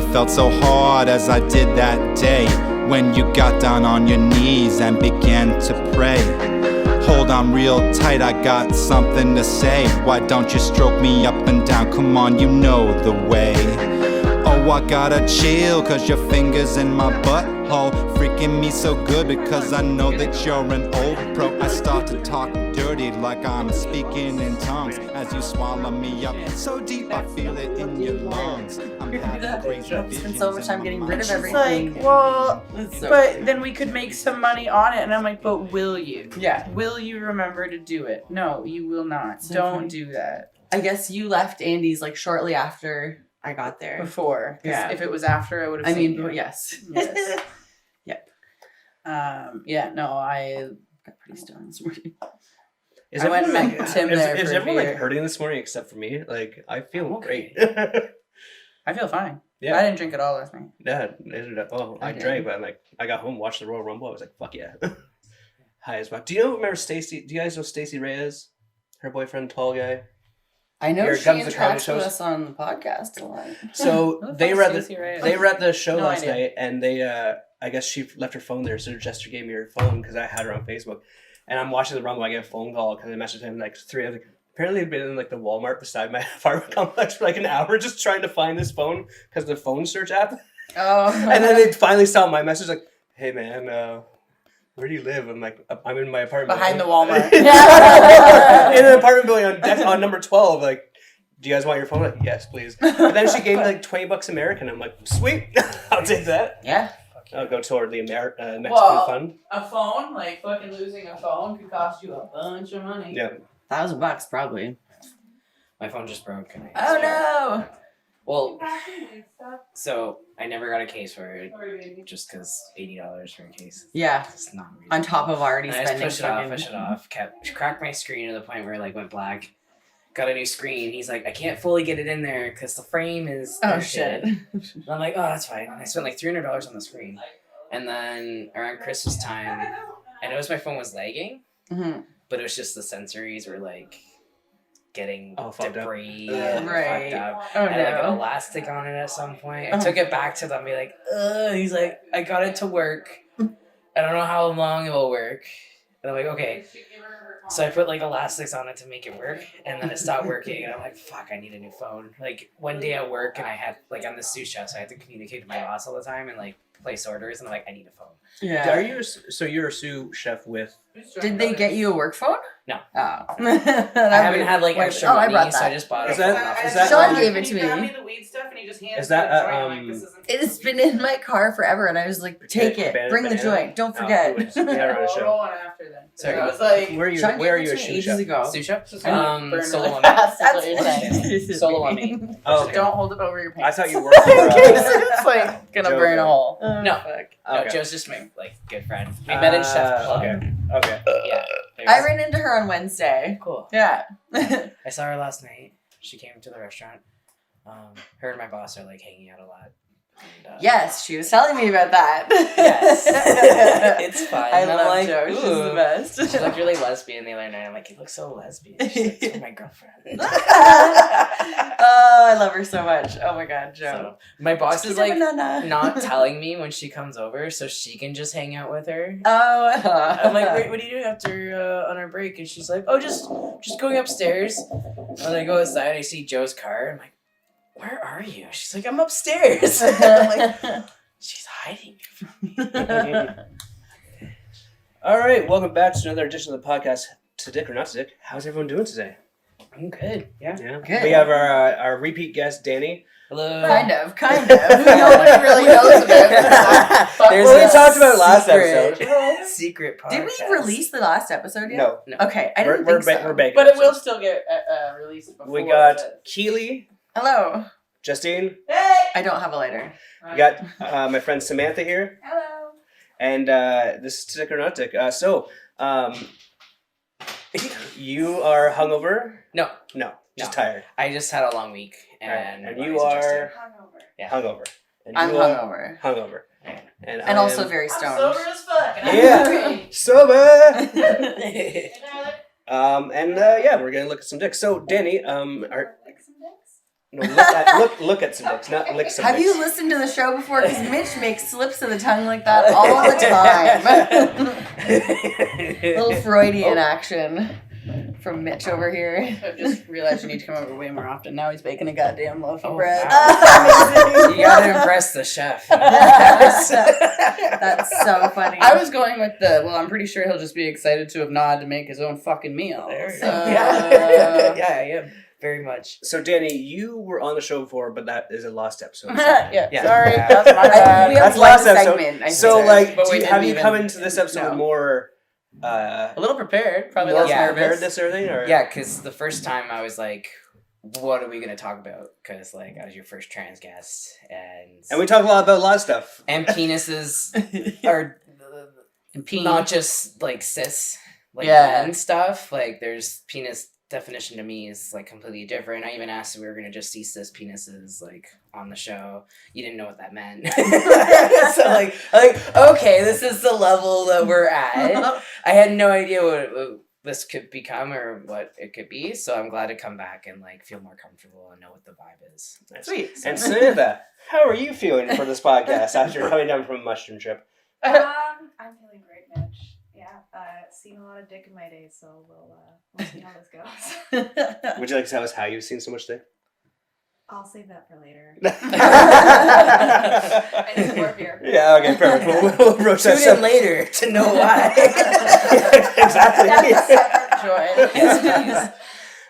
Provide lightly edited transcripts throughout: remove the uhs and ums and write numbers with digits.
never felt so hard as I did that day, when you got down on your knees and began to pray. Hold on real tight, I got something to say. Why don't you stroke me up and down? Come on, you know the way. Oh, I gotta chill, cause your fingers in my butthole freaking me so good, because I know that you're an old pro. I start to talk dirty like I'm speaking in tongues as you swallow me up so deep I feel it in your lungs. I'm having crazy visions. Spend so much time getting rid of She's everything. like, well, So but crazy. then we could make some money on it. And I'm like, but will you? Yeah. Will you remember to do it? No, you will not. So Don't funny. do that. I guess you left Andy's like shortly after I got there. Before. 'Cause Yeah. if it was after, I would have I seen mean, you. yes. Yes. Yep. Yeah, no, I Got pretty stoned this morning. Is I went and everyone, met Tim there is for a everyone like beer. hurting this morning except for me? Like, I feel Okay. great. I feel fine. Yeah. I didn't drink at all last night. Yeah, ended up. Oh, I Okay. drank, but like I got home, watched the Royal Rumble. I was like, fuck yeah, high as fuck. Do you remember Stacy? Do you guys know Stacy Reyes? Her boyfriend, tall guy. I know Here she comes the comedy interacts with shows. us on the podcast a lot. So Who the they fuck were is at the Stacey Reyes? they were at the show No last idea. night, and they I guess she left her phone there, so Jester gave me her phone because I had her on Facebook, and I'm watching the Rumble. I get a phone call because I messaged him like three. I was like, apparently they've been in like the Walmart beside my apartment complex for like an hour just trying to find this phone because the phone search app. Oh. And then they finally saw my message like, "Hey man, where do you live?" I'm like, "I'm in my apartment Behind the building." Walmart. In an apartment building on number 12. Like, do you guys want your phone? Like, yes, please. And then she gave me like $20 American. I'm like, sweet, I'll take that. Yeah. I'll go toward the Mexican Well, fund. A phone, like fucking losing a phone, could cost you a bunch of money. Yeah. $1,000 probably. My phone just broke. And Oh no. Well, so I never got a case for it just because $80 for a case. Yeah. It's not reasonable. On top of already And I just spending. pushed it off. Cracked my screen to the point where it like went black. Got a new screen. He's like, I can't fully get it in there because the frame is. Oh dented." shit. And I'm like, oh, that's fine. And I spent like $300 on the screen. And then around Christmas time, I noticed my phone was lagging, hmm but it was just the sensories were like getting fucked up. debris Yeah. and Right. fucked up. Oh I had like an no. elastic on it at some point. I Oh. took it back to them, be like, ugh. He's like, I got it to work. I don't know how long it will work. And I'm like, okay. So I put like elastics on it to make it work, and then it stopped working. And I'm like, fuck, I need a new phone. Like one day at work, and I had like on the sous chef, so I had to communicate to my boss all the time and like place orders. And I'm like, I need a phone. Yeah. Are you so you're a sous chef with? Did they get you a work phone? No. Oh. I haven't had like extra I money, brought so I that. just bought Is a that- phone off is the that- Sean store. gave it to me. Got me the weed stuff and he just hands Is that, me the joint. I'm like, this isn't It's been in my car forever, and I was like, take it. Banana- Bring the banana? joint. Don't Oh, forget. wait, yeah, right. I'll show. roll on after then. Sorry, I was like, Where are you? Sean Where are gave you it a to me sous ages chef? ago. Sous chef? just gonna burn Solo really on fast. That's That's what you're saying. Solo on me. Oh, Just okay. don't hold it over your I pants. thought you worked for. In case it's like gonna Joe burn a Dirt. hole. Oh, No. fuck. No, Okay. Joe's just my like good friend. We met in Chef Club. Okay. Yeah. I ran into her on Wednesday. Cool. Yeah. I saw her last night. She came to the restaurant. Her and my boss are like hanging out a lot. And, Yes, she was telling me about that. Yes. It's fun. I And I'm love like, Jo. She's ooh. the best. She looked really lesbian the other night. I'm like, you look so lesbian. She's like, "You're my girlfriend." Oh, I love her so much. Oh my god, Jo. So, my boss She's is a like banana. not telling me when she comes over so she can just hang out with her. Oh. I'm like, wait, what are you doing after on our break? And she's like, oh, just going upstairs. And I go outside, I see Joe's car. I'm like, where are you? She's like, I'm upstairs. I'm like, she's hiding from me. All right, welcome back to another edition of the podcast. To Dick or not to Dick, how's everyone doing today? I'm good. Yeah. Yeah, Good. We have our repeat guest Danny. Hello. Kind of. Nobody really knows about it. There's Well, we a talked about it last secret- episode. Secret podcast. Did we release the last episode yet? No, Okay, I didn't we're think so. we're baking. But it will episodes. still get released before. We got the- Keely, Hello. Justine. Hey! I don't have a lighter. We got my friend Samantha here, Hello. and this is To Dick or not Dick. You are hungover? No. No, just No. tired. I just had a long week. And, And my you body's adjusting. are Yeah. hungover. And I'm you are hungover. hungover. Yeah. And And I also am very I'm stoned. sober as fuck. And Yeah. I'm hungry. sober. Hey, Tyler. Yeah, we're gonna look at some dicks. So, Danny, Like some dicks? No, look at some dicks, not lick some Have dicks. you listened to the show before? Because Mitch makes slips of the tongue like that all the time. Little Freudian action from Mitch over here. I've just realized you need to come over way more often. Now he's baking a goddamn loaf of Oh, bread. wow. You gotta impress the chef. That's so funny. I was going with I'm pretty sure he'll just be excited to have Nod to make his own fucking meal. There you So, go. Yeah, I am. Very much. So, Danny, you were on the show before, but that is a lost episode. yeah, Yeah. sorry. Yeah. That's my bad. We have That's one last episode. segment, I So, think. like, But we have you didn't come even- into this episode no. more A little prepared, probably more less nervous. preparedness or anything? Or? Yeah, because the first time I was like, what are we going to talk about? Because, like, I was your first trans guest. And we talk a lot about a lot of stuff. and penises are And peen. not just, like, cis, like, Yeah. men stuff. Like, there's penis definition to me is, like, completely different. I even asked if we were going to just see cis penises, like, on the show. You didn't know what that meant. So, like, okay, this is the level that we're at. I had no idea what this could become or what it could be, so I'm glad to come back and like feel more comfortable and know what the vibe is. Sweet. And Samantha, how are you feeling for this podcast after coming down from a mushroom trip? I'm feeling great, Mitch. Yeah, seen a lot of dick in my day, so we'll see how this goes. Would you like to tell us how you've seen so much dick? I'll save that for later. I need more beer. Yeah, okay, perfect. We'll approach that Tune in later to know why. Exactly. That's a separate Joy. Yes, please.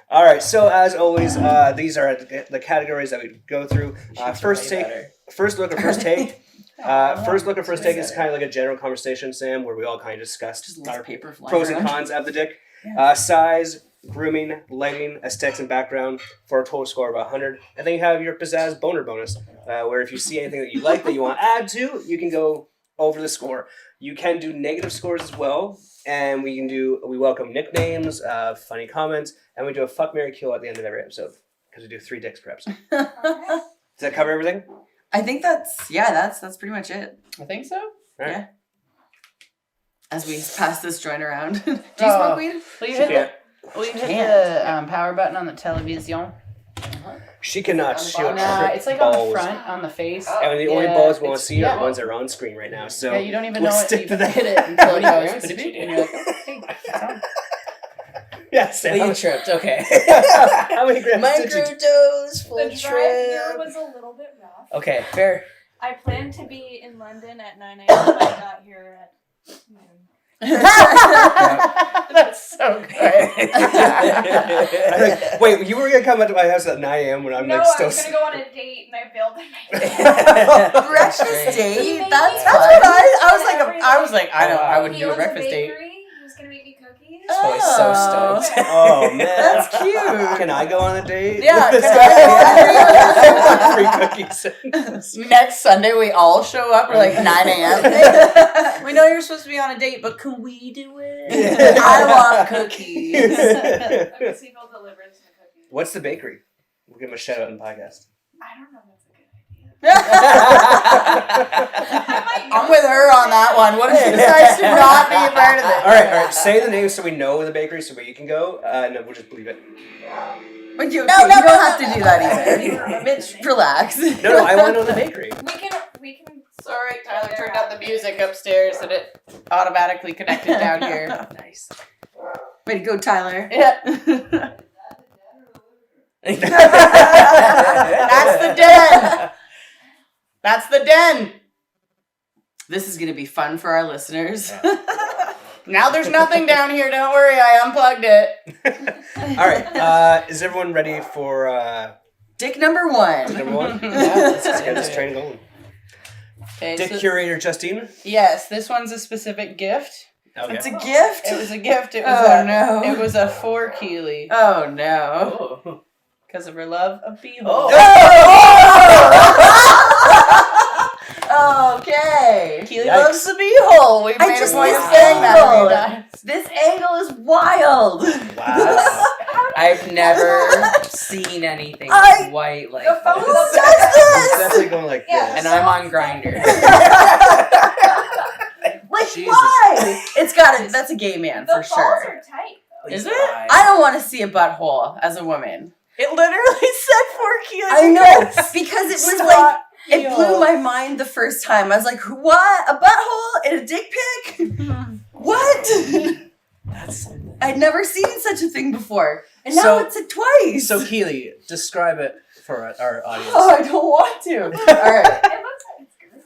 All right, so as always, these are the categories that we go through. First take, first look or first take. First look or first take is kind of like a general conversation, Sam, where we all kind of discussed Just our lots of paper flying pros and around. cons of the dick. Size, grooming, lighting, aesthetics, and background for a total score of 100. And then you have your pizzazz boner bonus, where if you see anything that you like that you want to add to, you can go over the score. You can do negative scores as well, and we welcome nicknames, funny comments, and we do a fuck, marry, kill at the end of every episode because we do 3 dicks per episode. Does that cover everything? I think that's pretty much it. I think so. All right. Yeah. As we pass this joint around. Do you smoke weed? Will you She hit can't. the, will you hit Can't. the power button on the television? She cannot. She'll Nah, trip it's like balls. on the front, on the face. And the only Yeah, balls we want to it's- see are yeah. the ones that are on screen right now. So Yeah, you don't even we'll know it. stick You to that. hit it until it How goes. many grams did you do? And you're like, oh, hey, it's on. Yeah, Sam. You tripped, okay. How many grams did you do? Microdose, full The drive here trip. was a little bit rough. Okay, fair. I planned to be in London at 9 a.m. I got here at noon. That's so great. I'm like, wait, you were gonna come up to my house at 9 a.m. when I'm No, like I still. was gonna go on a date and I bailed on my Breakfast date? He made That's me fun. cookies I was like, I Wow. wouldn't He do a owns breakfast date. bakery. He was gonna make me cookies. This boy's so stoked. Oh man, That's cute. Can I go on a date? Yeah, with this can guy? Free cookies. Next Sunday, we all show up. We're like 9 a.m. We know you're supposed to be on a date, but can we do it? I want cookies. Okay, so will deliver some cookies. What's the bakery? We'll give him a shout out in the podcast. I don't know. That's a good idea. I'm with her on that one. What if she decides to not be a part of it? All right. Say the name so we know the bakery, so you can go. And we'll just believe it. But you don't have to do that either. Mitch, relax. No, I want to know the bakery. We can. Sorry, Tyler turned out the music upstairs and it automatically connected down here. Nice. Way to go, Tyler. Yeah. That's the den. That's the den. This is going to be fun for our listeners. Now there's nothing down here. Don't worry, I unplugged it. All right. Is everyone ready for Dick number 1. number 1? Yeah, Let's get this train going. Okay, Dick so, curator Justine. yes, this one's a specific gift. Okay. It's a gift? It was a gift. It was Oh, a no. It was a 4 Keely Oh, no. Oh. because of her love of beehole. Okay. Keely Yikes. loves the beehole. We I made just a point of missed saying that angle. every time. This angle is wild. Wow. I've never seen anything I- quite like The phone Who this. does It's this? definitely going like Yeah. this. And I'm on Grindr. Like, Jesus. why? It's got it. That's a gay man The for balls sure. are tight though. Is it? I don't want to see a butthole as a woman. It literally said 4 kilos. I know, because it was like, it blew my mind the first time. I was like, what? A butthole in a dick pic? What? That's something. I'd never seen such a thing before. And now it's twice. So Keely, describe it for our audience. Oh, I don't want to. All right. It looks like it's good.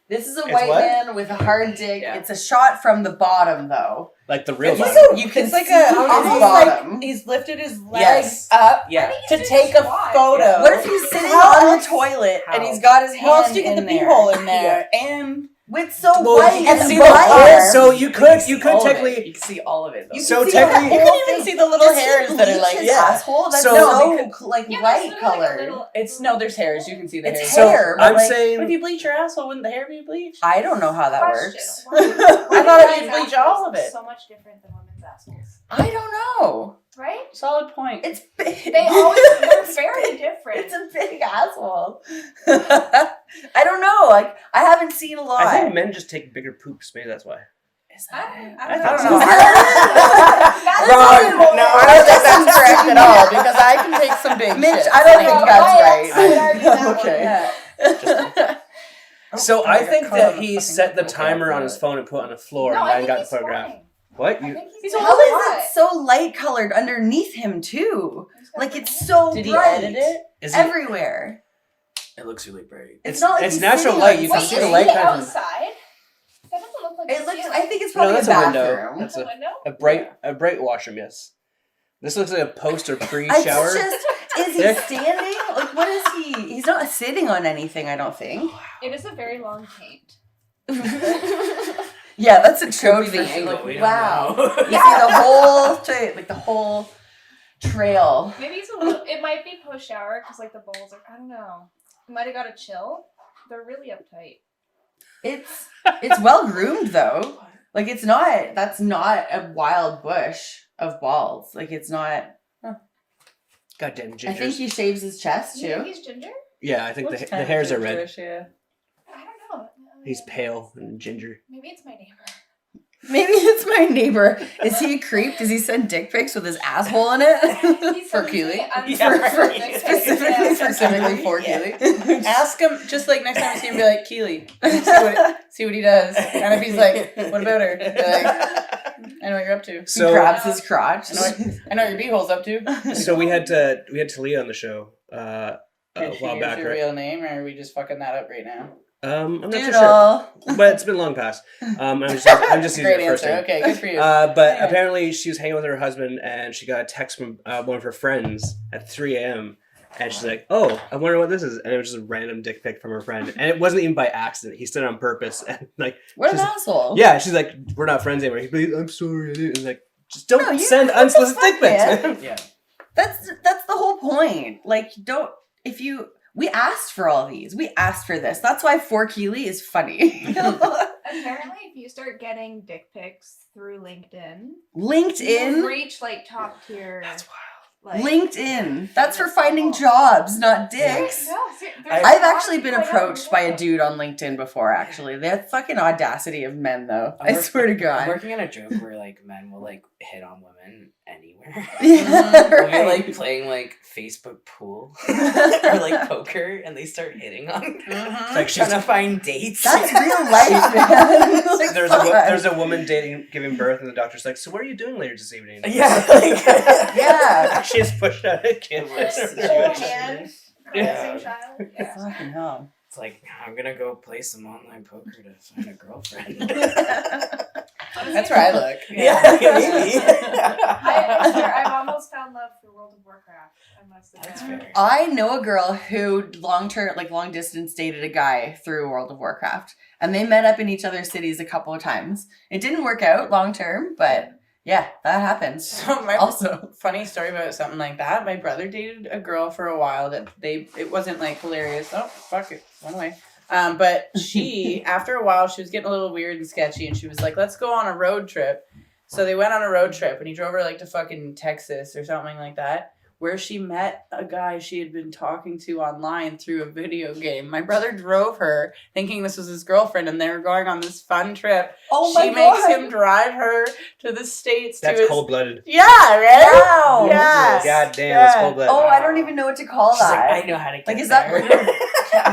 This is a It's white what? man with a hard dick. Yeah. It's a shot from the bottom, though. Like the real It's bottom. so- you can It's like see a his almost bottom. like he's lifted his legs Yes. up Yeah. to take a photo. What if he's sitting How on the else- toilet and how? he's got his How else hand do you get the in there? beehole in there? And With so Well, white you and can see bright. the whole- So you could all of it. technically. You can see all of it. Though. You So can see the technically- you whole can even thing. see the little Does he hairs that are bleach like his yeah. asshole? That's So- so Yeah, like there's white literally color. a little. it's no, there's hairs. You can see the It's hairs. So hair, but I'm like- But if saying. you bleach your asshole, wouldn't the hair be bleached? I don't know how that Question. works. Why I thought guys' you'd bleach assholes all of look it. So much different than women's assholes, I don't know. right? Solid point. It's big. They're very different. It's a big asshole. I don't know. Like I haven't seen a lot. I think men just take bigger poops. Maybe that's why. Is I don't I know. don't know. That's Wrong. No, I don't think that's That's correct at all because I can take some big Mitch, shit. I don't No, think that's I right. would argue that one. Okay. So Oh, I got think caught that on the he fucking set the okay, timer I'll on do his it. phone and put it on the floor No, and I then think got the he's photograph. flying. What? I You? think He's he's How is hot. it so light colored underneath him too? Like it's so Did he bright edit it? Is he? everywhere. It looks really bright. It's not like it's he's natural sitting light. on You can Wait, see is the he light coming from. outside? That doesn't look like It a looks. ceiling. I think it's No, probably that's a a window. bathroom. That's a window. a bright washroom. Yes. This looks like a poster It's pre-shower. just. Is he Dick. standing? Like what is he? He's not sitting on anything. I don't think. It is a very long taint. Yeah, that's a trope Could for be the sure. angle, Like, we don't wow. know. You see the whole like the whole trail. Maybe it's a little. It might be post shower because like the balls are. I don't know. It might have got a chill. They're really uptight. It's well groomed though. Like it's not. That's not a wild bush of balls. Like it's not. Goddamn I think gingers. he shaves his chest You think too. he's ginger? Yeah, I think Looks the kinda hairs are red. gingerish, yeah. I don't know. He's pale and ginger. Maybe it's my neighbor. Maybe it's my neighbor. Is he a creep? Does he send dick pics with his asshole in it? For Keely? Yeah, Specifically for Yeah. Keely. Ask him just like next time you see him, be like Keely, see what he does, and if he's like, "What about her?" Be like, I know what you're up to. He So grabs his crotch. I know what your beehole's up to. so we had Talia on the show a while back, your right? real name, or are we just fucking that up right now? I'm not too sure, Doodle. but it's been long past. I'm just using Great the first answer. name. Okay, good for you. But Yeah. apparently she was hanging with her husband and she got a text from one of her friends at 3 a.m. and she's like, "Oh, I wonder what this is." And it was just a random dick pic from her friend, and it wasn't even by accident. He did it on purpose, and like, What an she's- asshole. yeah, she's like, "We're not friends anymore." He's like, "I'm sorry," I didn't." And like, just don't No, you- send what the unsolicited fuck, dick pics. man? man. Yeah. That's the whole point. Like, don't if you. We asked for all these. We asked for this. That's why 4 Keely is funny. Apparently, if you start getting dick pics through LinkedIn, you LinkedIn. reach like top tier. That's wild. Like, LinkedIn. That's for finding jobs, not dicks. No, there's I've a lot actually of been people I know approached who by do a that. dude on LinkedIn before, actually. The fucking audacity of men, though. I'm I work- swear to I'm God. working on a joke where like men will like hit on women anywhere. Yeah, We'll be right. like playing like Facebook pool or like poker, and they start hitting on Like she's trying to find dates. That's real life, man. Like, there's fuck. a woman giving birth, and the doctor's like, "So what are you doing later this evening?" yeah, like, Yeah. She just pushed out a kid. Whole hand, Yeah. caressing child. Yeah. Fucking hell. It's like I'm gonna go play some online poker to find a girlfriend. That's where I look. Yeah, maybe. I swear, I've almost found love through World of Warcraft. I must admit. That's fair. I know a girl who long distance dated a guy through World of Warcraft, and they met up in each other's cities a couple of times. It didn't work out long term, but yeah, that happens. So my Also, funny story about something like that. My brother dated a girl for a while that it wasn't like hilarious. Oh fuck it, went away. But she after a while she was getting a little weird and sketchy, and she was like, "Let's go on a road trip." So they went on a road trip, and he drove her like to fucking Texas or something like that. where she met a guy she had been talking to online through a video game. My brother drove her thinking this was his girlfriend, and they were going on this fun trip. Oh my She god. makes him drive her to the States. That's to his... cold-blooded. Yeah, right? Wow. Yeah. God damn, that's cold-blooded. Oh, I don't even know what to call She's like, that. I know how to get Like, is that there.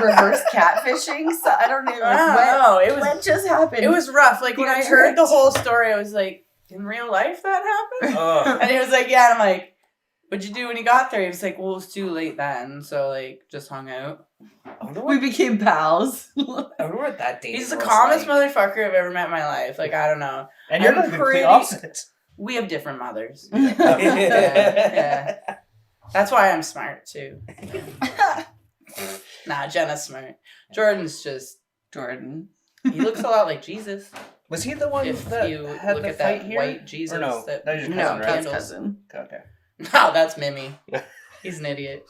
reverse catfishing? So I don't know. I don't know. It was What just happened? It was rough. Like, when I Being heard the tricked. whole story, I was like, in real life that happened? Oh. And he was like, yeah. And I'm like, what'd you do when you got there? He was like, well, it was too late then. So, like, just hung out. I wonder We what, became pals. I wonder what that date He's the was calmest like. motherfucker I've ever met in my life. Like, I don't know. And you're I'm like the complete pretty- opposite. We have different mothers. Yeah. Yeah. That's why I'm smart, too. Nah, Jenna's smart. Jordan's just, Jordan. he looks a lot like Jesus. Was he the one If that you had look the at fight that here? white Jesus. Or no, that that is your No, cousin, right? that's handles- cousin. Okay. No, that's Mimi. He's an idiot.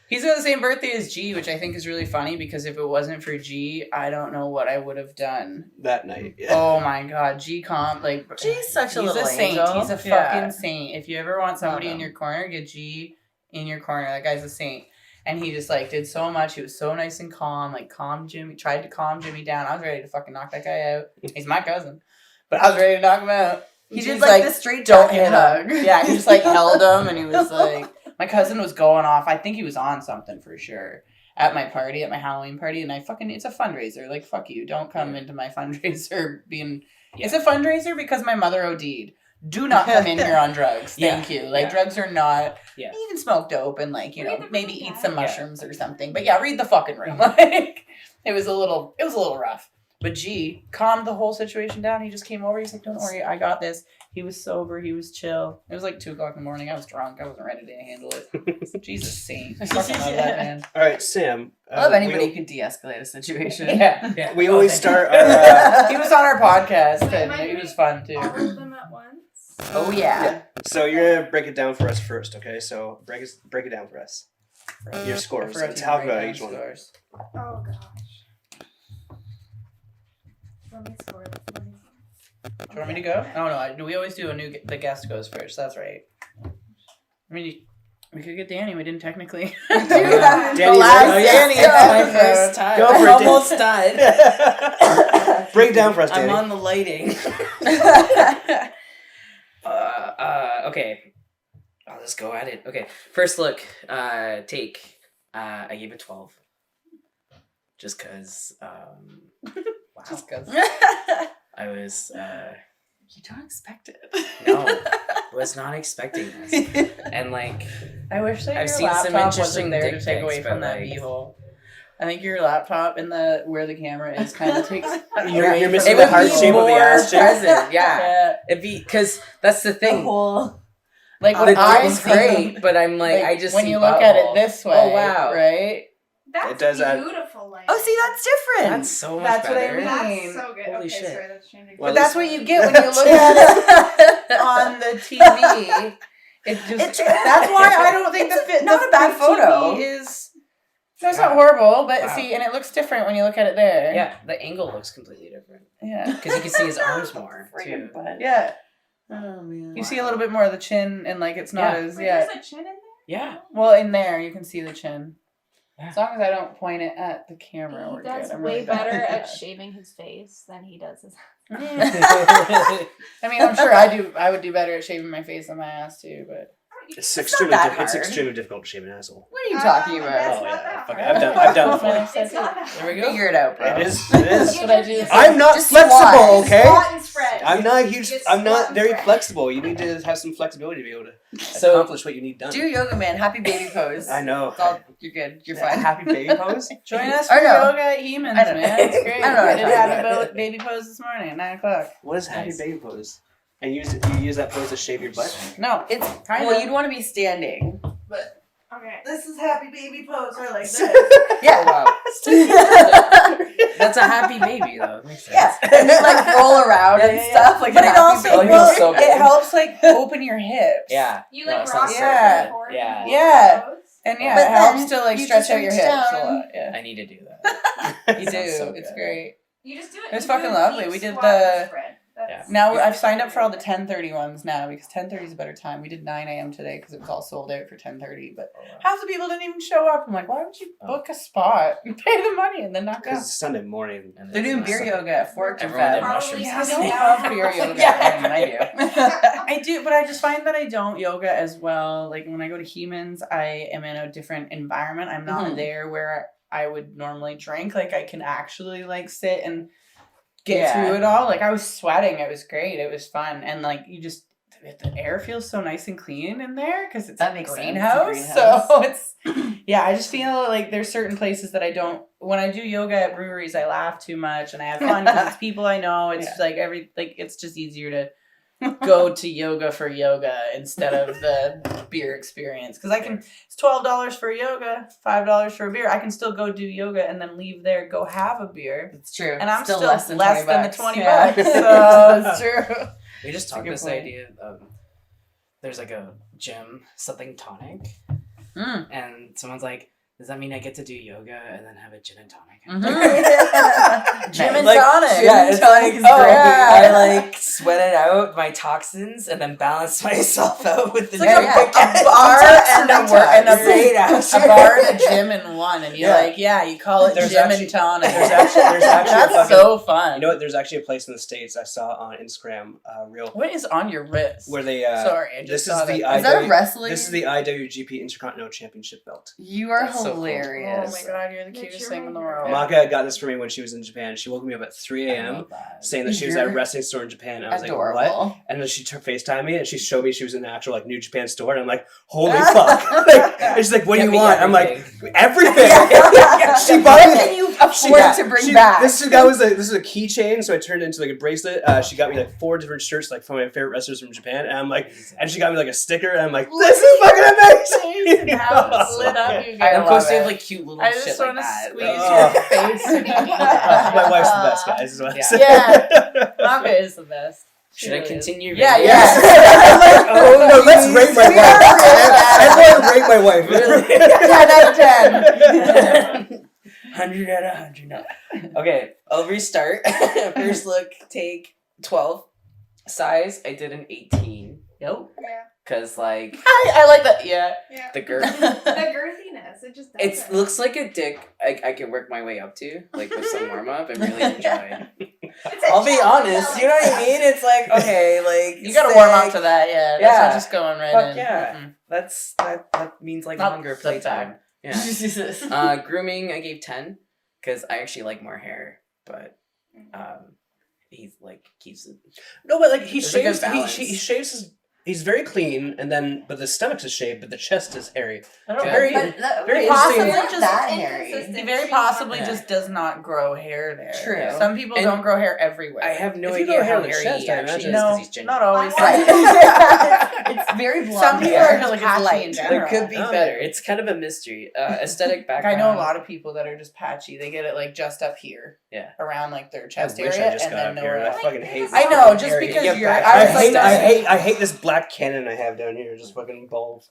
He's got the same birthday as G, which I think is really funny because if it wasn't for G, I don't know what I would have done. That night. Yeah. Oh my god, G comp, like G's such a he's little a saint. angel. He's a fucking Yeah. saint. If you ever want somebody Love in him. your corner, get G in your corner. That guy's a saint. And he just like did so much. He was so nice and calm, like tried to calm Jimmy down. I was ready to fucking knock that guy out. He's my cousin. But I was ready to knock him out. He G's did like the straight don't jacket hit hug. him. Yeah, he just like held him and he was like, my cousin was going off. I think he was on something for sure at my party, at my Halloween party. And it's a fundraiser. Like, fuck you. Don't come into my fundraiser being, it's a fundraiser because my mother OD'd. Do not come in here on drugs. Thank you. Like, drugs are not, Yeah. you can smoke dope and like, you know, Read the maybe room, eat yeah. some Yeah. mushrooms or something. But yeah, read the fucking room. Like, it was a little rough. But G calmed the whole situation down. He just came over. He's like, don't worry, I got this. He was sober. He was chill. It was like 2:00 in the morning. I was drunk. I wasn't ready to handle it. Jesus saint. I fucking love that man. All right, Sam. I love anybody who can de-escalate a situation. Yeah. Yeah. We Oh, always thank start you. our. He was on our podcast Wait, and am I it doing was fun too. All of them at once? Oh yeah. So you're gonna break it down for us first, okay? So break it down for us. Your scores. I forgot Let's to talk write about down each one. scores. Oh gosh. Let me score this. Let me Do you want me to go? Oh no, we always do the guest goes first. That's right. I mean, we could get Danny. We didn't technically. that. Danny, last Oh, yeah. Danny, It's my episode. first time. Go for I it, Dan. almost died. Break it down for us, I'm Danny. on the lighting. Okay. I'll just go at it. Okay. First look, take. I gave it 12. Just cause, wow. Just cause. I was, You don't expect it. no, was not expecting this. And like, I wish that I've your seen some laptop interesting wasn't there to dick take away pics, from but, that like- b-hole. I think your laptop and where the camera is kind of takes. You're missing it the would heart be shape of the more ass cheek. present. Yeah. Yeah. It'd be, cause that's the The thing. whole. Like The when dick I is see great, but I'm like, I just when see you look at it butthole. this way. Oh wow. Right. That's It does add- beautiful lighting. Oh, see, that's different. That's so much That's what I better. mean. That's so good. Holy Okay, shit. sorry, that's changing. Well, But that's what you get when you look at it on the TV. It just that's why I don't think It's not a bad photo. TV is. No, it's not horrible, but see, and it looks different when you look at it there. Yeah, the angle looks completely different Yeah. because you can see his arms more too. Friggin' butt. Yeah. Oh man. You see a little bit more of the chin, and like it's not Yeah. as Wait, yeah. there's a chin in there? Yeah. Well, in there you can see the chin. Yeah. As long as I don't point it at the camera, He we're does good. I'm way really better bad. at shaving his face than he does his. I mean, I'm sure I would do better at shaving my face than my ass too, but It's not extremely that it's hard. extremely difficult to shave an asshole. What are you talking That's about? Oh, not yeah. that Fuck hard. it. I've done it before. It's not that There we hard. go. Figure it out, bro. It is. It is. that's what I do. I'm not Just flexible, squat. okay? Squat and spread. I'm not huge. Just I'm squat not and very spread. flexible. You need to have some flexibility to be able to So- accomplish what you need done. Do yoga, man. Happy baby pose. I know. It's all, you're good. You're fine. Happy baby pose. Join us I for know. yoga at Heman's, I don't know. man. It's great. I don't know what I I'm did talking happy about. baby pose this morning at 9:00. What is happy Nice. baby pose? And you use that pose to shave your butt. No, It's Kind well, of. you'd want to be standing. Okay. this is happy baby pose, or like Yeah. Wow. That's a happy baby though. It makes sense. Yeah. And you like roll around and Yeah. stuff like But a it happy also Oh, baby. you're well, so it good. helps like open your hips. Yeah. You No, like it rock sounds so Yeah. back and good. forth Yeah. and Yeah. pose? And yeah, But it helps then to like you stretch just out your reach hips down. a lot. Yeah, I need to do that. you do. sounds so it's good. great. You just do it. It's you do fucking a lovely. deep We did squat and the- spread. That's, Now I've signed up for all the 10:30 ones now because 10:30 is a better time. We did 9 a.m. today because it was all sold out for 10:30. But half the people didn't even show up. I'm like, why would you book a spot and pay the money and then not go? Because it's Sunday morning. And They're doing beer Sunday. yoga at Fort Everyone did Fed. mushrooms. I don't love beer yoga. Yeah. I do. I do, but I just find that I don't yoga as well. Like when I go to Humans, I am in a different environment. I'm not Mhm. there where I would normally drink. Like I can actually like sit and get Yeah. through it all. Like I was sweating. It was great. It was fun. And like you just, the air feels so nice and clean in there because it's That a makes sense. greenhouse. It's a So it's, yeah, I just feel like there's certain places that I don't, when I do yoga at breweries, I laugh too much and I have fun because it's people I know. It's it's just easier to go to yoga for yoga instead of the beer experience. Because it's $12 for yoga, $5 for a beer. I can still go do yoga and then leave there, go have a beer. It's true. And I'm still less than less 20 than the bucks. 20 Yeah. bucks. So it's true. We just talked good this point. idea of there's like a gym something tonic, Mm. and someone's like, does that mean I get to do yoga and then have a gin and tonic? Gym and Like, tonic. Yeah, it's Tonic like, is oh, great. I like sweated out my toxins and then balanced myself out with the It's like gym a again. bar and a work and a Great a bar and a gym in one, and you're like, you call it There's gym actually- and tonic. there's actually That's a fucking, so fun. You know what? There's actually a place in the States I saw on Instagram, What is on your wrist? where they. Sorry, I just this saw is the that. Is that a IW wrestling? This is the IWGP Intercontinental Championship belt. You are That's so cool. hilarious. Oh my god, you're the Makes cutest your thing in the mind world. hurt. Maka got this for me when she was in Japan. She woke me up at 3 I a.m. love that. saying that she was at a You're wrestling store in Japan. I was Adorable. like, what? And then she FaceTimed me and she showed me she was in the actual like New Japan store. And I'm like, holy fuck. And she's like, what do Get you me want? I'm like, everything. everything. She What bought me. can you afford to bring back? This is a keychain, so I turned it into like a bracelet. She got me like 4 different shirts, like from my favorite wrestlers from Japan, and I'm like, and she got me like a sticker, and I'm like, this is fucking amazing. How lit up you And get. of course they have like cute little I shit just like want to that. squeeze Oh. your face. My wife's the best, guys. Is what I Yeah. say. Yeah. Maka is the best. She Should I really is. continue? Yeah, reading? yeah. Oh no, let's rate my wife. Everyone rate my wife. Really? 10 out of 10. 100 out of 100. No. Okay, I'll restart. First look, take 12. Size, I did an 18. Nope. Yeah. Because, like, I like that. Yeah. Yeah. the girth. The girthiness, it just does It looks like a dick I can work my way up to, like with some warm up and really enjoy. I'll be honest, you know what I mean? It's like, okay, like, You gotta warm up to that, yeah. That's Yeah. not just going right Fuck in. yeah. That means like Not longer the playtime. Yeah. Mm-mm. Grooming, I gave 10 because I actually like more hair, but he's like keeps it. No, but like he There's a good shaves. balance. He shaves his. He's very clean, and then but the stomach's is shaved, but the chest is hairy. I don't Yeah. Very, But that- very possibly interesting. just that hairy. inconsistent. He very possibly Yeah. just does not grow hair there. True. Some people And don't grow hair everywhere. I have no If you idea go hair how on the hairy chest, he I actually is imagine. because No, he's ginger. not always. Right. It's very blonde. Some people hair. are like Patchy patchy in in general. There could be Oh. better. It's kind of a mystery. Aesthetic Like, background. I know a lot of people that are just patchy. They get it like just up here. Yeah. Around like their I chest wish area I just and got then up nowhere here. I else. fucking hate. I this know, fucking just hairy- because Yeah, you're. back- I I was like, I hate this black cannon I have down here. Just fucking balls.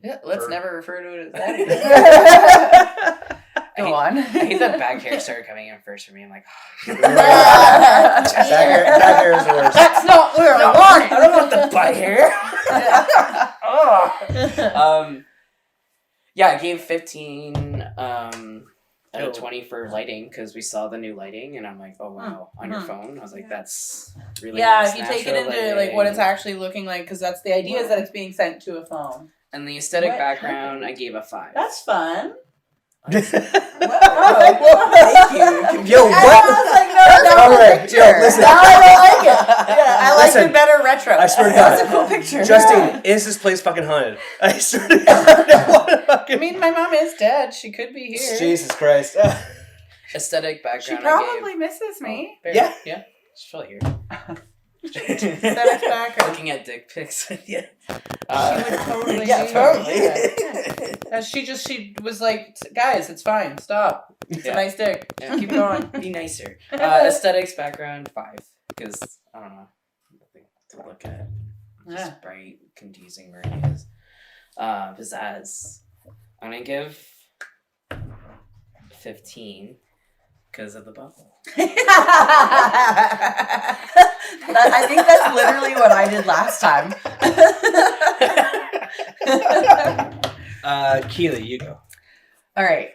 Yeah, let's Fur. never refer to it as that. Go on. I hate that back hair started coming in first for me. I'm like, Back hair is the worst. That's not where I want it. I don't want the butt hair. Yeah, I gave 15 out of 20 for lighting because we saw the new lighting, and I'm like, oh wow, on your phone. I was like, that's really Yeah, nice if you take it natural into like what it's lighting. actually looking like, because that's the idea is that it's being sent to a phone. And the aesthetic What background, I gave a 5. That's fun. Thank Thank you. Yo, I what? was like, no, All right, picture. yo, listen. now I don't like it. Yeah, I like Listen, it better retro. I swear to That's a God, cool picture. Justine, is this place fucking haunted? I swear to God, I want to I fucking. mean, my mom is dead. She could be here. Jesus Christ. Aesthetic background, She I probably gave. misses me. Yeah. Yeah. She's probably here. Aesthetic background. Looking at dick pics with you. She would totally yeah, do totally. that. And she was like, guys, it's fine. Stop. It's a Yeah. nice dick. Yeah. Keep going. Be nicer. Aesthetics background 5 because I don't know, nothing to look at. Just Yeah. bright, confusing where he is. Pizzazz. I'm gonna give 15 Because of the bubble. I think that's literally what I did last time. Keely, you go. All right.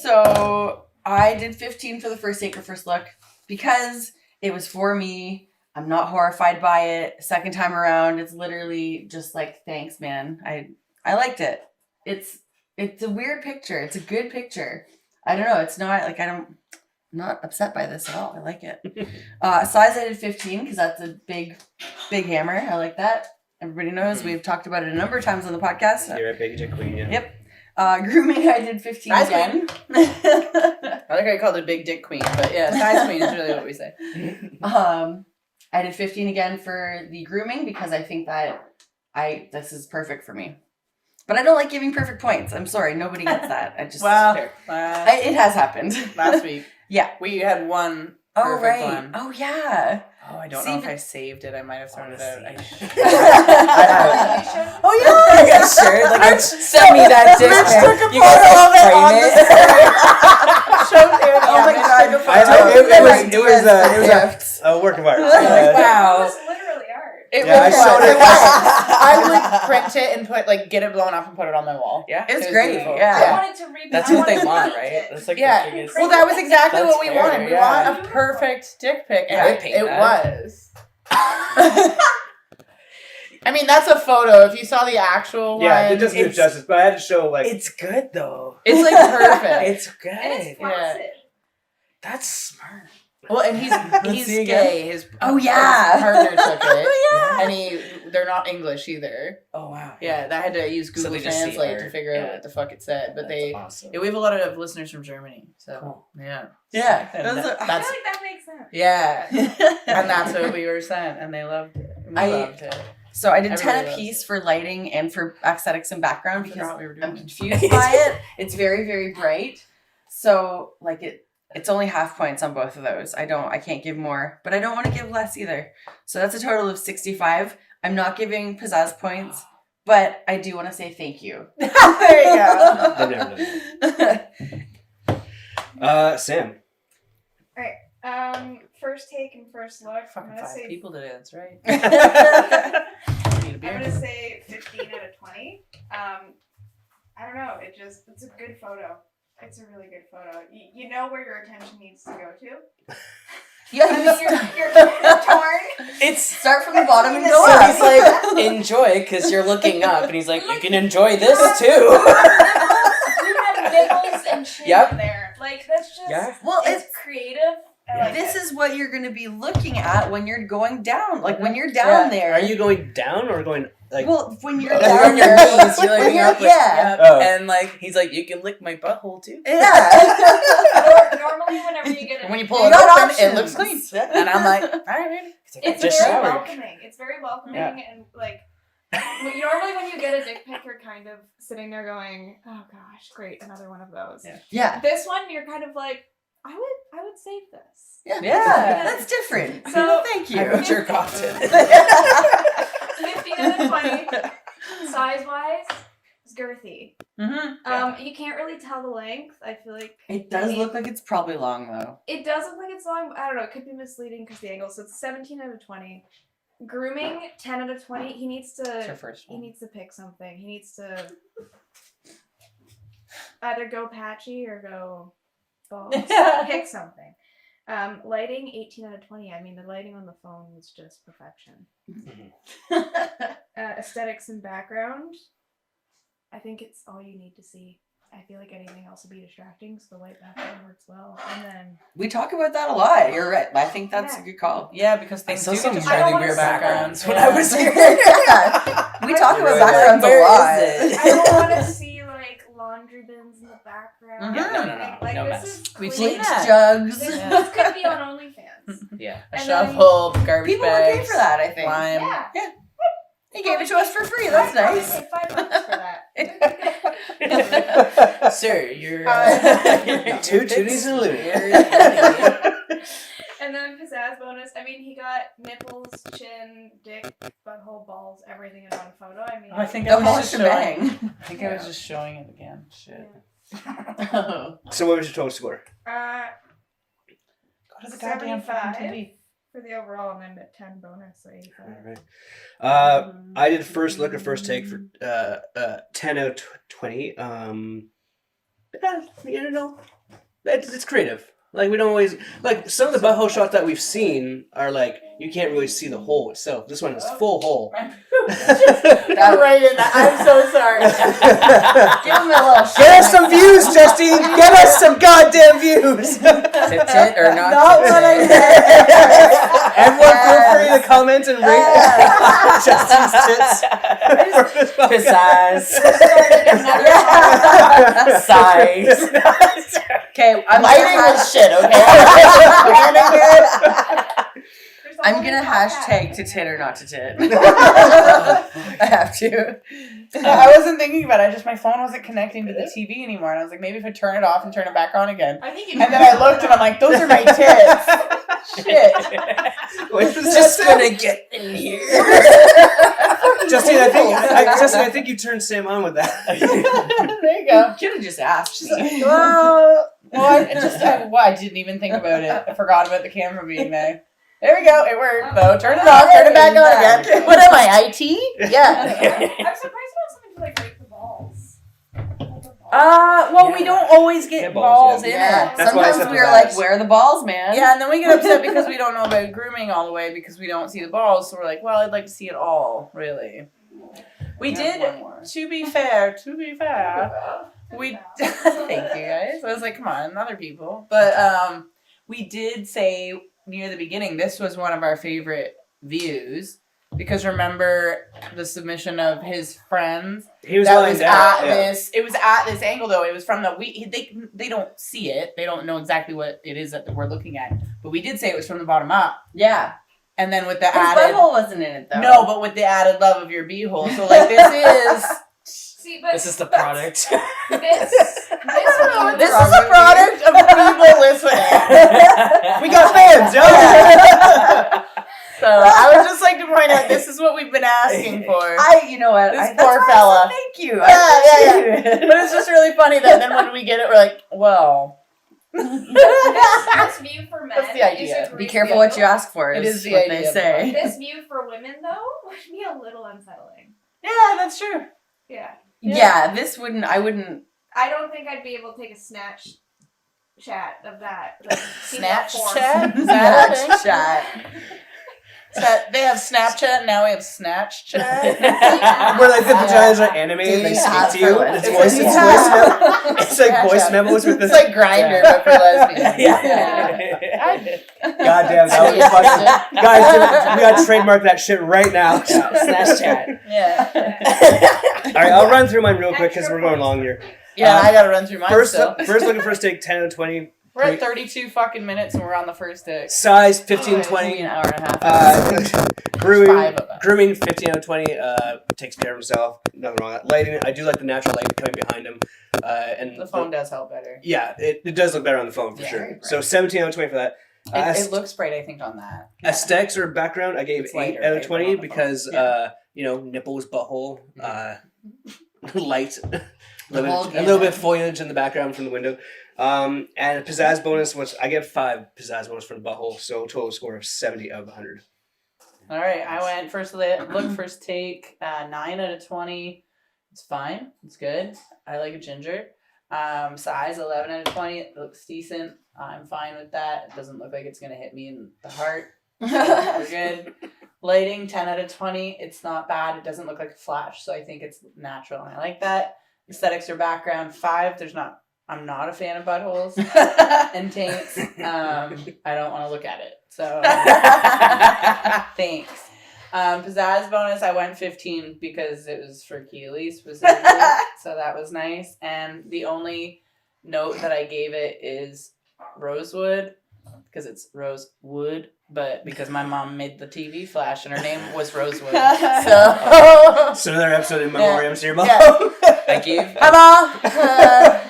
So I did 15 for the first take or first look because it was for me. I'm not horrified by it. Second time around, it's literally just like, thanks, man. I liked it. It's a weird picture. It's a good picture. I don't know. It's not like I'm not upset by this at all. I like it. Size I did 15 because that's a big hammer. I like that. Everybody knows we've talked about it a number of times on the podcast. You're a big dick queen, yeah. Yep. Grooming I did 15 Size again. I like how you called it big dick queen, but yeah, size queen is really what we say. I did 15 again for the grooming because I think that this is perfect for me. But I don't like giving perfect points. I'm sorry, nobody gets that. I just it has happened last week. Yeah, we had one. Oh right. One. Oh yeah. Oh, I don't know if I saved it. I might have thrown it out. Oh yeah. Yeah, sure. Like, send me that dick Mitch pic. took a You guys photo of it on frame the Oh my god! It was a work of art. Wow. It was literally art. It Yeah, was. I showed it. I would print it and get it blown up and put it on my wall. Yeah. It was It was great. beautiful. Yeah. I wanted to read. That's I what they wanted to want, read right? it. That's like Yeah. the biggest. Well, that was exactly That's what we fair, wanted. We yeah. want a perfect dick pic, Yeah, and I'd paint it that. was. I mean, that's a photo. If you saw the actual one, Yeah, it doesn't do justice, but I had to show like It's good though. it's like perfect. It's good. And it's Yeah. flaccid. That's smart. Well, and he's see again. gay. His yeah. his partner took it, Oh, yeah. and they're not English either. Oh wow. Yeah, I had to use So Google they just see Translate to art. figure out Yeah. what the fuck it said. But That's awesome. we have a lot of listeners from Germany, so Cool. yeah, Yeah. And Those are- I that's feel like that makes sense. yeah, and that's what we were sent, and they loved it. We loved it. So I did Everybody 10 loves apiece for lighting and for aesthetics and background I because forgot we were I'm doing. confused by it. It's very, very bright. So like it's only half points on both of those. I can't give more, but I don't want to give less either. So that's a total of 65. I'm not giving pizzazz points, but I do want to say thank you. There you go. Sam. First take and first look. I'm Fucking gonna 5 say people today. That's right. I'm gonna say 15 out of 20. I don't know. It's a good photo. It's a really good photo. You know where your attention needs to go to. Yeah, I mean, you're torn. It's start from the bottom and go so up. he's like, enjoy because you're looking up, and he's like, you can enjoy this too. You have nipples and chin Yep. in there. Like that's just. Yeah. Well, it's creative. I like this it. is what you're going to be looking at when you're going down. Like when you're down there. Are you going down or going like? Well, when you're You're down on your there. knees, you're like, when you're- yeah. Oh. And like, he's like, you can lick my butthole too. Yeah. Normally, whenever you get When you it, pull You it got open, it looks options. clean. And I'm like, all right, baby. it's Just very showered. welcoming. It's very welcoming and like. Normally, when you get a dick pic, you're kind of sitting there going, "Oh gosh, great, another one of those." Yeah. Yeah. This one, you're kind of like, "I would save this." Yeah. That's different. So- thank I you. would jerk off to it. 15 out of 20. Size wise, it's girthy. Mm-hmm. You can't really tell the length. I feel like It does look like it's probably long though. it does look like it's long. But I don't know. It could be misleading because the angle. So it's 17 out of 20. Grooming 10 out of 20. He needs It's your to. first He one. needs to pick something. He needs to either go patchy or go balls. Pick something. Lighting 18 out of 20. I mean, the lighting on the phone was just perfection. Aesthetics and background. I think it's all you need to see. I feel like anything else would be distracting, so the white background works well. And then We talk about that a lot. You're right. I think that's a good call. Yeah, because I things saw do some get I don't really wanna weird see that. backgrounds when Yeah. I was here. We talk You're about really backgrounds like, a where lot. is it? I don't want to see like laundry bins in the background. Yeah, no. Like No this mess. is We've clean. seen Bleach that. jugs. This could be on OnlyFans. Yeah. A And shovel, garbage People would bags, pay for that, I think. lime. Yeah. He gave it to us for free. That's I'd probably nice. pay $5 for that. Sir, you're Two titties and a loony. And then pizzazz bonus. I mean, he got nipples, chin, dick, butthole, balls, everything in one photo. I mean, Oh, I think The I whole was just showing. shebang. I think I was just showing it again. Shit. So what was your total score? What is the goddamn fucking 75 TV? for the overall, and then a 10 bonus, so 85. All right. I did first look at first take for 10 out of 20. You know, it's creative. Like, we don't always like some of the butthole shots that we've seen are like you can't really see the hole itself. This one is full hole. That right in that. I'm so sorry. Give him a little shot. Get us some views, Justine. Get us some goddamn views. Tit or not? Not what I said. Everyone, feel free to comment and rate Justine's tits. Pizzazz. Size. Okay, I'm Lighting gonna was shit, okay? I'm gonna hashtag to tit or not to tit. I have to. I wasn't thinking about it. My phone wasn't connecting to the TV anymore, and I was like, maybe if I turn it off and turn it back on again. I think And then I looked, and I'm like, those are my tits. Shit. Just gonna get in here. Justine, I think you turned Sam on with that. There you go. Could have just asked me. I didn't even think about it. I forgot about the camera being there. There we go. It worked, though. Turn it off. Turn it back on again. What am I, IT? Yeah. I'm surprised about something to like rake the balls. Well, we don't always get Get balls, balls in Yeah, it. That's why I sometimes said we're pizzazz. like, where are the balls, man? Yeah, and then we get upset because we don't know about grooming all the way because we don't see the balls. So we're like, well, I'd like to see it all, really. We did, to be fair, we, thank you guys. I was like, come on, other people. But we did say near the beginning, this was one of our favorite views. Because remember the submission of his friends? He was That lying was down. at Yeah. this. It was at this angle though. It was from the they don't see it. They don't know exactly what it is that we're looking at. But we did say it was from the bottom up. Yeah. And then with the His added butthole wasn't in it though. no, but with the added love of your beehole. So like this is See, but This is the product. This this is a product of people listening. We got fans, yo. So I would just like to point out this is what we've been asking for. You know what? This that's poor why I fella. said thank you. Yeah. But it's just really funny that then when we get it, we're like, well. this view for men. That's the idea. is a Be great careful view. what you ask for. It Is is the what idea they of say. This view for women though would be a little unsettling. Yeah, that's true. Yeah. Yeah, this wouldn't. I wouldn't. I don't think I'd be able to take a snatch chat of that. Like, Snatch form. chat? Is that a thing? Chat. They have Snapchat, and now we have Snatch Chat. Where like the vaginas are animated and they speak to you. It's voice memo. It's like voice memos with It's the. like Grindr, but for lesbians. Goddamn, that was fucking. Guys, we gotta trademark that shit right now. Snatch chat. Yeah. All right, I'll run through mine real quick because we're going long here. Yeah, I gotta run through mine First still. look at first take 10 out of 20. We're at 32 fucking minutes and we're on the first day. Size 15 Maybe 20. an hour and a half. Grooming 15 out of 20. Takes care of himself. Nothing wrong with that. Lighting, I do like the natural light coming behind him. And The phone does help better. Yeah, it does look better on the phone for Yeah, sure. right. So 17 out of 20 for that. It looks bright, I think, on that. Aesthetics or background, I gave It's 8 lighter, out of right, 20 on the because phone. nipples, butthole, light, a whole little bit of foliage in the background from the window. And a pizzazz bonus was I get 5 pizzazz bonus for the butthole, so total score of 70 out of 100. All right, I went first look, first take, 9 out of 20. It's fine. It's good. I like a ginger. Size 11 out of 20. It looks decent. I'm fine with that. It doesn't look like it's gonna hit me in the heart. We're good. Lighting 10 out of 20. It's not bad. It doesn't look like a flash, so I think it's natural, and I like that. Aesthetics or background 5. I'm not a fan of buttholes and taints. I don't want to look at it. So thanks. Pizzazz bonus, I went 15 because it was for Keely specifically. So that was nice. And the only note that I gave it is rosewood because it's rosewood, but because my mom made the TV flash and her name was Rosewood. So So another episode in memoriam to your mom. Yeah. I gave. hi mom.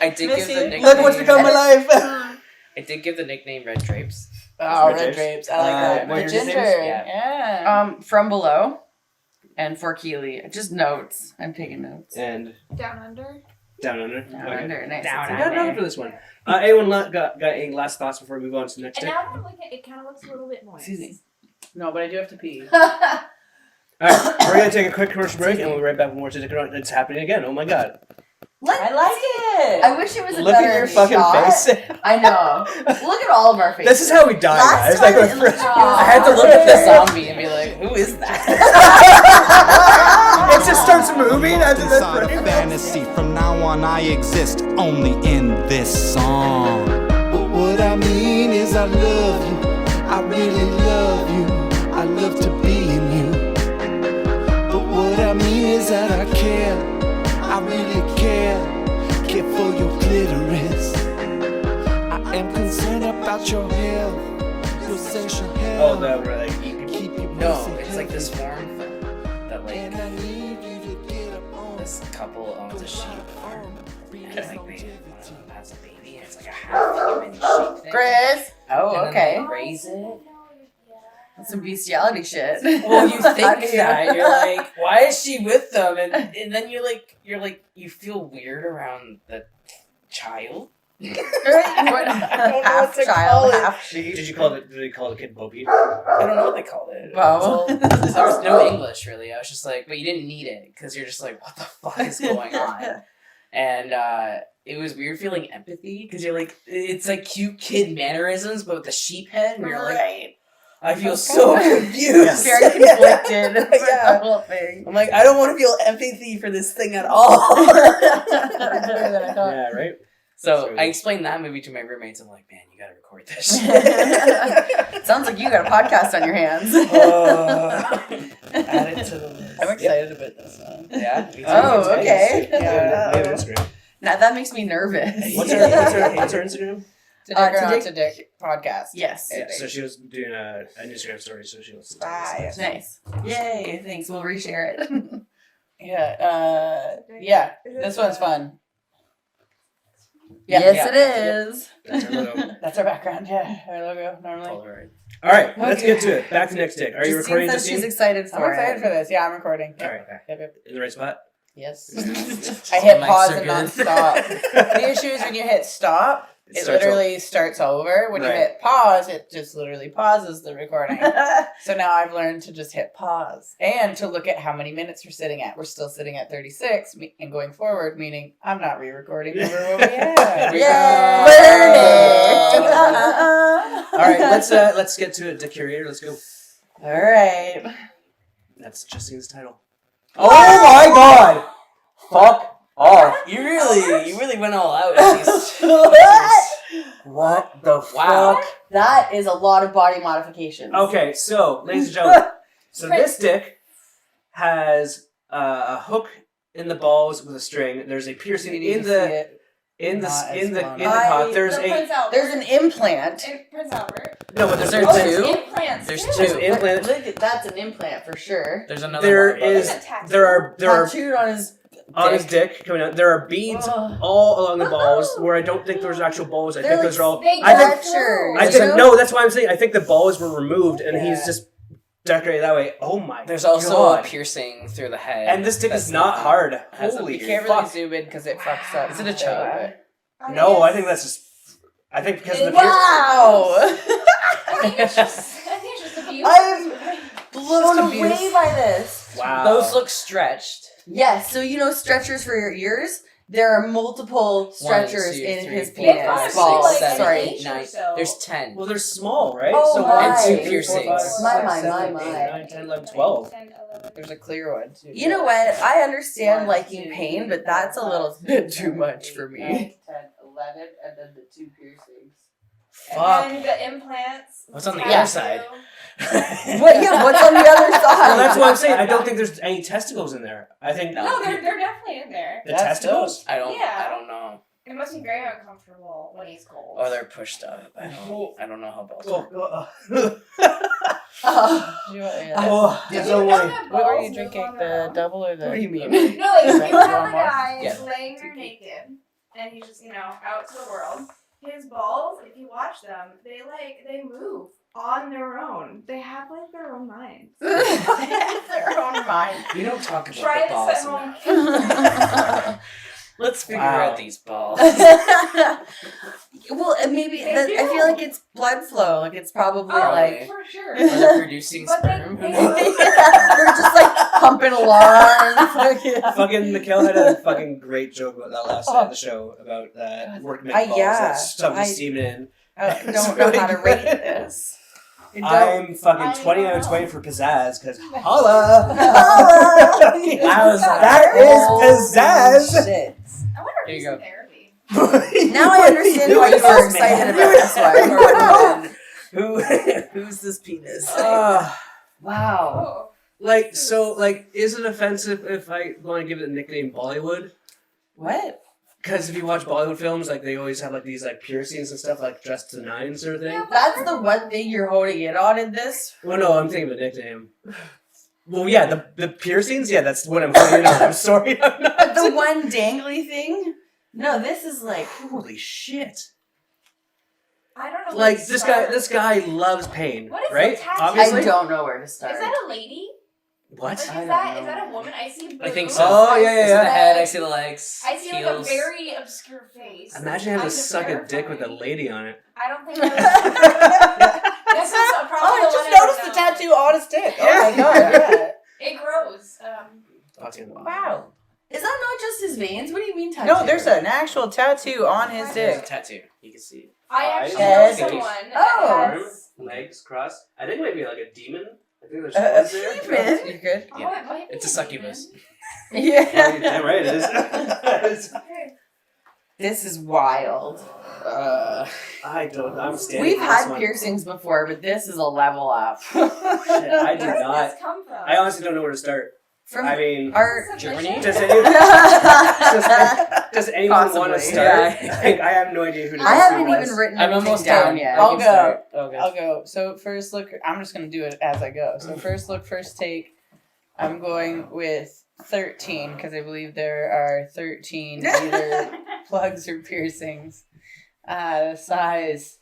I did give the nickname. Look what's become my life. I did give the nickname Red Drapes. Oh, Red red drapes. drapes. I like that. what The are your ginger. names? Yeah. From below, and for Keely, just notes. I'm taking notes. And Down under. Down under. Down Okay. under. Nice. Down I That's got okay. another for this one. Anyone got any last thoughts before we move on to the next And dick? now that I'm looking, it kind of looks a little bit moist. Excuse me. No, but I do have to pee. All right, we're gonna take a quick commercial break, and we'll be right back with more to dick or not. It's happening again. Oh my god! I like it. I wish it was a Look better at your fucking shot. face. I know. Look at all of our faces. This is how we die, Last guys. Like, time we're it looked I had to look at the zombie and be like, who is that? it just starts moving. That's Inside a pretty. fantasy. From now on, I exist only in this song. But what I mean is, I love you. I really love you. I love to be in you. But what I mean is that I care. I really care. Care for your clitoris. I am concerned about your health. Your sexual Oh, health. that we're like eat people. Keep your No, pussy it's like this healthy. farm that like And I need you to get up on this couple owns a sheep farm, and like one of them has a baby, and it's like a half human sheep thing. Chris. Oh, And okay. then they raise it. That's some bestiality shit. Well, you think How do you- that you're like, why is she with them? And then you're like, you feel weird around the child. Right? know Half what to child, call it. half sheep. Did they call the kid Bo Peep? I don't know what they called it. Wow. There was no English really. I was just like, but you didn't need it because you're just like, what the fuck is going on? And it was weird feeling empathy because you're like, it's like cute kid mannerisms, but with the sheep head, and you're like, Right. I feel so confused. Very conflicted. with Yeah. the whole thing. I'm like, I don't want to feel empathy for this thing at all. Yeah, right. So I explained that movie to my roommates. I'm like, man, you gotta record this shit. Sounds like you got a podcast on your hands. Add it to the list. I'm excited about this one. Yeah. Me too. Oh, okay. We have an Instagram. Now that makes me nervous. What's our Instagram? To Dick or To Not Dick- to Dick podcast. Yes. Yeah, so she was doing an Instagram story, so she wants to Ah, yes. Nice. Yay. Thanks. We'll reshare it. Yeah, this one's fun. Yes, Yeah. it is. That's our logo. That's our background, yeah. Our logo, normally. All right. All right, let's get to it. Back to next dick. Are you Justine recording, says she's Justine? excited I'm for excited it. for this. Yeah, I'm recording. All right. Yep. In the right spot? Yes. Just I hit mics pause are and good. not stop. The issue is when you hit stop, it starts literally starts over. When you Right. hit pause, it just literally pauses the recording. So now I've learned to just hit pause and to look at how many minutes we're sitting at. We're still sitting at 36 and going forward, meaning I'm not re-recording over what we had. Yay! Learn it. All right, let's get to it. Dick Curator, let's go. All right. That's Justine's title. Oh my god! Fuck off. You really went all out. with these. What the Wow. fuck? That is a lot of body modifications. Okay, so, ladies and gentlemen, so this dick has a hook in the balls with a string. There's a piercing in the cock. There's Prince Albert. There's an implant. Prince Albert. no, but there's Is there implants. two? Implants. There's too. There's two. implant. Look, that's an implant for sure. There's another There one. but- is there are Tattooed on his on his dick coming out. There are beads Ugh. all along the balls where I don't think there's actual balls. I They're think like those are all. They I think stretchers, I you think know? no. That's why I'm saying. I think the balls were removed and he's Yeah. just decorated that way. Oh my. There's also God. a piercing through the head. And this dick that's is not hard. has a Holy You beard. can't really fuck. zoom in because it fucks up. Is it a chub? No, I think that's just. I think because of the piercing. Wow! I think it's just abuse. I'm blown Just abuse. away by this. Wow. Those look stretched. Yes, so you know stretchers for your ears? There are multiple stretchers 1, 2, in 3, his 4, penis. 5, balls. 6, 7, Sorry. 8, 9. There's 10. Well, they're small, right? Oh, so my. 1, 2, 3, 4, Piercings. 5, 6, My, 7, my. 8, 9, 10, 11, 12. There's a clear one too. You know what? I understand 1, liking 2, pain, 3, but that's a 4, little 5, bit 6, too 7, much 8, for me. 9, 10, 11, and then the 2 piercings. Fuck. And the implants. What's on the tattoo. other side? What's on the other side? Well, that's what I'm saying. I don't think there's any testicles in there. I think No, they're definitely in there. the That's testicles. I don't Yeah. know. It must be very uncomfortable when he's cold. Or they're pushed up. I don't know how balls work. Oh. Oh, Did no you way. know that What were balls you move drinking? on their The own? double or the? What do you mean? No, like Right. you have a guy Yeah. laying there naked, and he's just out to the world. His balls, if you watch them, they move on their own. They have their own minds. Their own mind. We don't talk about Try the this balls at enough. home. Let's figure Wow. out these balls. Well, and maybe I feel like it's blood flow. Like it's probably Oh, like for sure. Are they producing But sperm? they- Who knows? we're just like pumping along. Fucking Mikhail had a fucking great joke about that last night of the show about workman balls that something steaming in. I It's don't really know how to good. rate this. I'm fucking I 20 out of don't 20 know. for pizzazz because holla! Wowza. That is pizzazz! Shit. I wonder if Here he's you go. in therapy. Now I understand why you were excited about this one. Who's this penis? Wow. Oh. Is it offensive if I want to give it a nickname Bollywood? What? Because if you watch Bollywood films, like they always have like these like piercings and stuff, like dressed to the nines sort of thing. That's the one thing you're holding it on in this? Well, no, I'm thinking of a nickname. Well, yeah, the piercings, yeah, that's what I'm holding on. I'm sorry, I'm not. But the one dangly thing? No, this is like Holy shit! I don't know. Like where to this start. guy loves pain, What is right? the tattoo? Obviously. I don't know where to start. Is that a lady? What? Like, I don't is that know. a woman? I see. I think boobs. so. Oh, yeah, I yeah, see See the yeah. head, I see the legs. I see like heels. a very obscure face. Imagine having to Kind of suck a dick with a terrifying. lady on it. I don't think that's this is probably Oh, I the just one I noticed the would know. tattoo on his dick. Yeah. Oh my god, yeah. It grows. Wow. Is that not just his veins? What do you mean tattoo? No, there's an actual tattoo on his There's a dick. tattoo. You can see it. I Eyes, actually head. know someone Oh. that has. Legs crossed. I think it might be like a demon. I think there's A horns there. demon? You good? Oh, Yeah. it might be It's a demon. succubus. Yeah. Damn right it is. Okay. This is wild. I don't. I'm standing. We've for this had one. piercings before, but this is a level up. Shit, I do Where did not. this come from? I honestly don't know where to start. From I mean, our Is this a Germany? mission? does anyone, does anyone want to Possibly, start? yeah. Like, I have no idea who to I go haven't to even written I'm everything almost down done. yet. I'll You can go. start. Okay. I'll go. So first look, I'm just gonna do it as I go. So first look, first take. I'm going with 13 because I believe there are 13 either plugs or piercings. Size,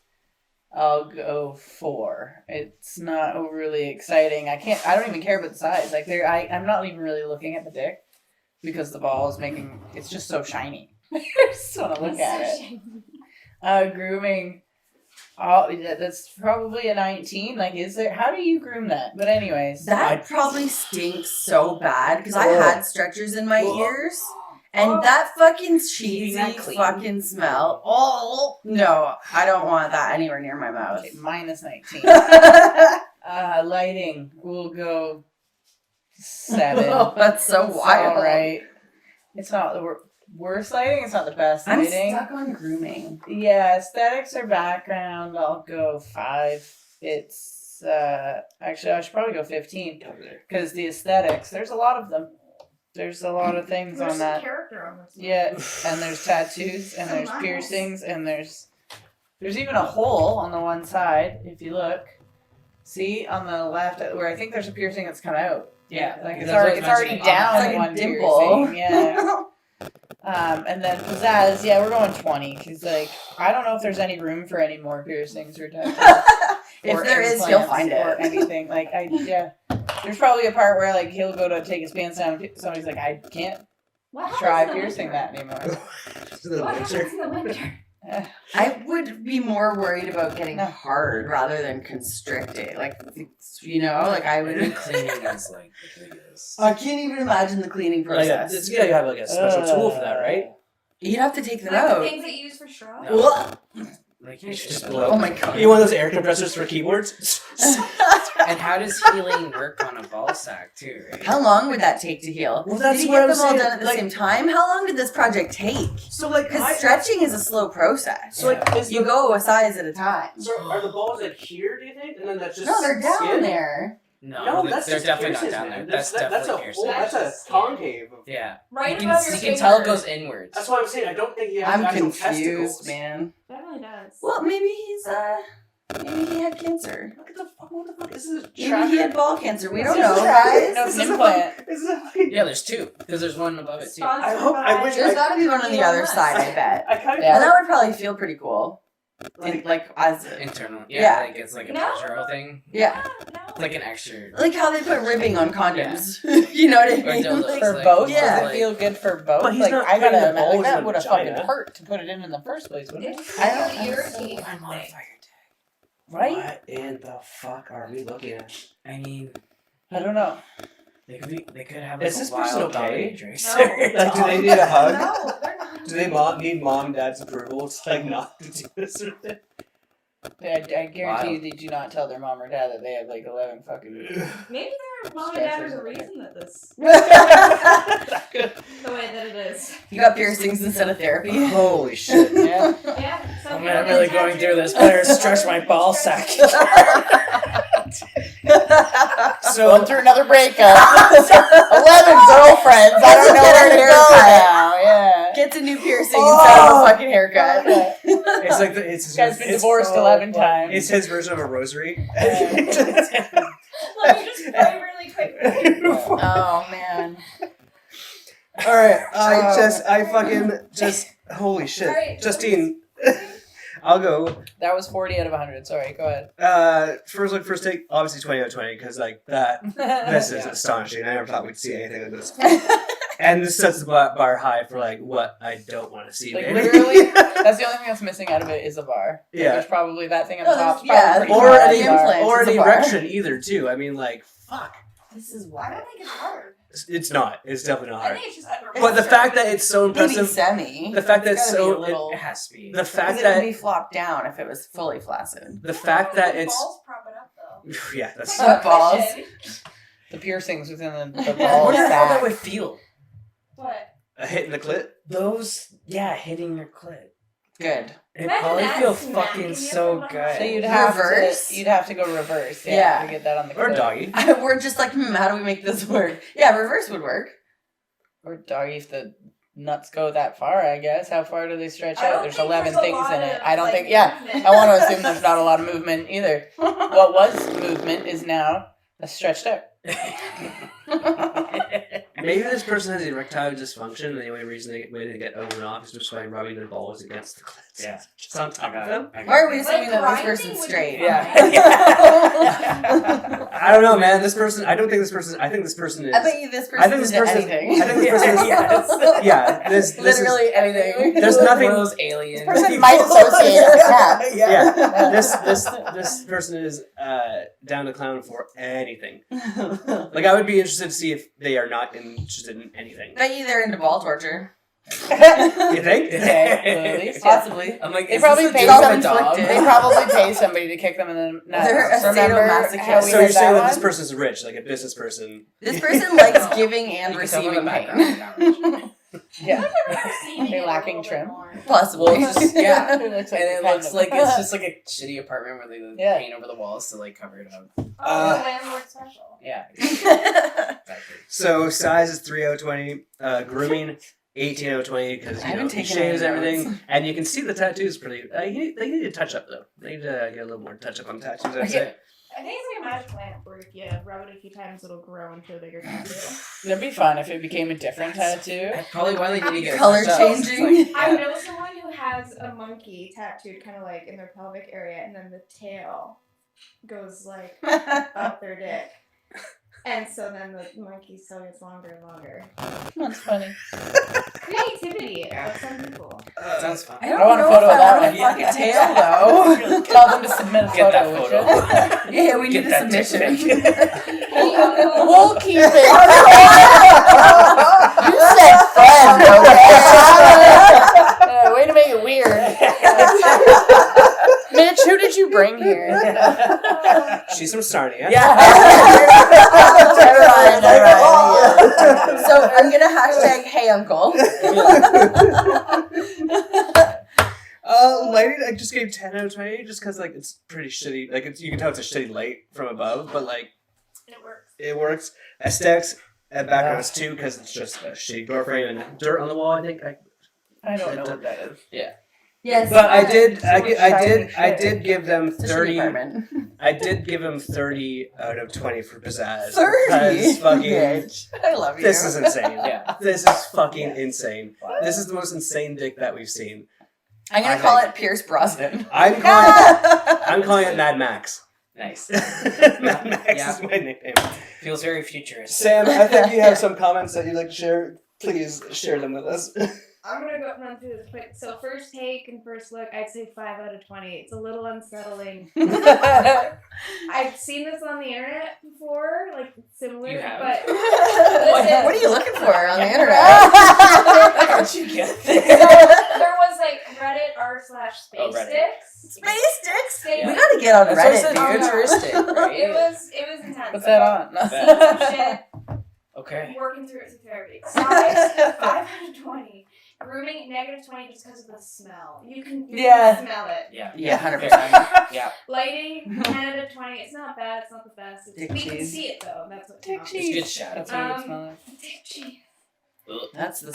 I'll go 4. It's not overly exciting. I don't even care about the size. Like I'm not even really looking at the dick because the ball is making. It's just so shiny. I just want to look at it. Grooming. Oh, that's probably a 19. Like, is there? How do you groom that? But anyways, That probably stinks so bad because I had stretchers in my ears. And that fucking cheesy that clean? fucking smell. Oh, no. I don't want that anywhere near my mouth. okay, minus 19. Lighting. We'll go 7. Oh, that's so It's wild. all right. It's not the worst lighting. It's not the best I'm lighting. stuck on grooming. Yeah, aesthetics or background. I'll go 5. It's actually I should probably go 15 because the aesthetics. There's a lot of them. There's a lot of things There's on some that. character on this one. Yeah, and there's tattoos, and So there's nice. piercings, and there's even a hole on the one side. If you look, see on the left where I think there's a piercing that's come out. Yeah. Like it's That's what already I was mentioning. down It's like a one dimple. piercing. Yeah. And then pizzazz, yeah, we're going 20 because like I don't know if there's any room for any more piercings or tattoos. If or there is, he'll implants find or it. anything. Like there's probably a part where like he'll go to take his pants down. And somebody's like, I can't What happens try in the piercing winter? that anymore. Just a little What picture. happens in the winter? I would be more worried about getting No. hard rather than constricted. Like, you know, like I The would. cleaning is like the biggest. I can't even imagine the cleaning Like, process. it's gotta have like a special tool for that, right? You'd have to take them Like the out. things that you use for straw? No. What? Like you should Just just blow. Oh my god. You want those air compressors for keyboards? And how does healing work on a ball sack too, right? How long would that take to heal? Well, that's did you what get I'm them all saying, done at the like- same time? How long did this project take? So like, Because stretching is a slow process. so like, is You go a size at a time. So are the balls like here? Do you think? And then that's just No, they're down skin? there. No, that's they're just definitely not piercings, down man. there. That's that's definitely a piercing. whole, that's a concave. Of, Yeah. Right You above your can tell it finger. goes inwards. That's what I'm saying. I don't think he has I'm actual confused, testicles. man. That really does. Well, maybe he's maybe he had cancer. What the fuck? This is a Maybe tracker. he had ball cancer. We This don't is know, a- guys. no, This it's is an a implant. fucking- this is a fucking- Yeah, there's 2 because there's one above it too. Sponsored I hope- I by- wish There's got to be one on the other side, I bet. I kind of. Yeah. And that would probably feel pretty cool. like as Internal. Yeah. Yeah, like it's like a No. pleasurable thing. yeah, No. It's like an extra. like how they put ribbing on condoms. You know what I Or mean? dildos. Like, For like- both? Yeah. Does it feel good for both? But he's like, not I putting gotta the imagine balls in that the would have fucking vagina. hurt to put it in the first place, wouldn't it? It's I don't- really irritating. Why modify your dick? Right? What in the fuck are we looking at? I mean, I don't know. they could have. Is like, this a person wild okay? dominatrix. No. Like, do they need a hug? No, they're not. Do they need mom and dad's approval to like not to do this or that? I guarantee Wow. you they do not tell their mom or dad that they have like 11 fucking. Maybe their mom and dad are the reason that this the way that it is. you got piercings instead of therapy. Holy shit. Yeah. Yeah. Some I'm people not get really going through this. Better stretch my ball sack. So going through another breakup. 11 girlfriends. I don't know Get a where to go haircut. now. Yeah. Gets a new piercing instead of a fucking haircut. It's like it's This guy's been it's- divorced 11 times. It's his version of a rosary. Let me just pray really quick. Oh man. All right, I fucking holy shit, Alright. Justine. I'll go. That was 40 out of 100. Sorry, go ahead. First take, obviously 20 out of 20 because like that. This is astonishing. I never thought we'd see anything like this. And this sets the bar high for like what I don't want to see. Like maybe. literally, that's the only thing that's missing out of it is a bar. Like, Yeah. there's probably that thing on Oh, the top. yeah, Probably or pretty an, the much a bar. implant. or an It's a bar. erection either too. I mean, like fuck. This is I wild. don't think it's hard. It's not. It's definitely not I hard. think it's just But the fact that it's so Maybe impressive. semi. The fact that It's it's gotta be so a little- It has to be. the Because fact it would that be flopped down if it was fully flaccid. the fact that it's balls prop it up though. yeah that's It's like balls. The piercings within the I ball wonder how that sack. would feel. What? a hit in the clit. Those, hitting your clit. Good. It Imagine probably that feel smacking fucking you so from good. behind. So you'd have to go reverse. Yeah. To get that on the Or clip. doggy. We're just like, how do we make this work? Yeah, reverse would work. Or doggy if the nuts go that far, I guess. How far do they stretch I out? don't There's think 11 there's a things lot in it. of, I don't like, think, yeah. movement. I want to assume there's not a lot of movement either. What was movement is now stretched out. Maybe this person has erectile dysfunction, and the only reason way to get over and off is just by rubbing their balls against the clits. Yeah. Just on top of them. Why are we Like, assuming that this grinding person's would be straight? I don't know, man. This person. I don't think this person. I think this person is. I bet you this person I think this did person. anything. I think this person. Yes. Yeah. This Literally anything. There's Like nothing- One of those aliens. Person might associate a cat. is. Yeah. This person is down to clown for anything. Like I would be interested to see if they are not interested in anything. Bet you they're into ball torture. You think? At least, yeah. Possibly. I'm like, They is probably this a pay joke some of a dog? inflicted. They probably pay somebody to kick them in the nuts. They're a Remember sadomasochist. how we So had you're saying that this one? person's rich, like a business person. This person likes giving and You can tell from the receiving background. pain. Yeah. Receiving They're it a lacking little bit trim. more. Possibly. Well, it's just, yeah. It looks And it kind looks of- like it's just like a shitty apartment where they Yeah. paint over the walls to like cover it up. Oh, the landlord special. Yeah, I exactly. So size is 3 out of 20. Grooming 18 out of 20 because haven't he taken shaves any everything, notes. and you can see the tattoos pretty. They need a touch up though. They need to get a little more touch up on the tattoos. I'd say. I think it's like a magic plant where if you rub it a few times, it'll grow into a bigger tattoo. That'd be fun if it became a different tattoo. That's probably why they need to get Color it touched up. changing. I know someone who has a monkey tattooed kind of like in their pelvic area, and then the tail goes like up their dick. And so then the monkey still gets longer and longer. That's funny. Creativity of some people. Sounds fun. I I don't want a know photo if of I that want a one. fucking tail though. Tell them to submit a Get that photo, would photo. you? Yeah, we need Get a that dick submission. pic. We'll keep it. You said friend, okay? Way to make it weird. Mitch, who did you bring here? She's from Sarnia. Yeah. So I'm gonna hashtag hey uncle. Lighting, I just gave 10 out of 20 just because like it's pretty shitty. Like you can tell it's a shitty light from above, but like It works. it works. Aesthetics and backgrounds too because it's just a shitty door frame and dirt on the wall. I think. I don't know what that is. Yes. But I did give them It's a shitty 30. apartment. I did give him 30 out of 20 for pizzazz. 30. Because fucking. Bitch. I love you. This is insane. Yeah. This is fucking insane. This is the most insane dick that we've seen. I'm gonna call it Pierce Brosnan. I'm calling it Mad Max. Nice. Mad Max Yeah. is my nickname. Feels very futuristic. Sam, I think you have some comments that you'd like to share. Please share them with us. I'm gonna run through this quick. So first take and first look, I'd say 5 out of 20. It's a little unsettling. I've seen this on the internet before, like similar, You have? but What are you looking for on the internet? How'd you get there? there was like Reddit r/space Oh, Reddit. sticks. Space sticks? They- We gotta get on That's why I Reddit, said dude. futuristic, right? It was intense. What's that on? Some shit. Okay. Working through it through therapy. Size 5 out of 20. Grooming -20 just because of the smell. You can smell it. Yeah. Yeah, 100%. Yeah. Lighting 10 out of 20. It's not bad. It's not the best. Dick We can cheese. see it though. That's what Dick counts. cheese. It's good shadow. That's what you smell like. Dick cheese. That's the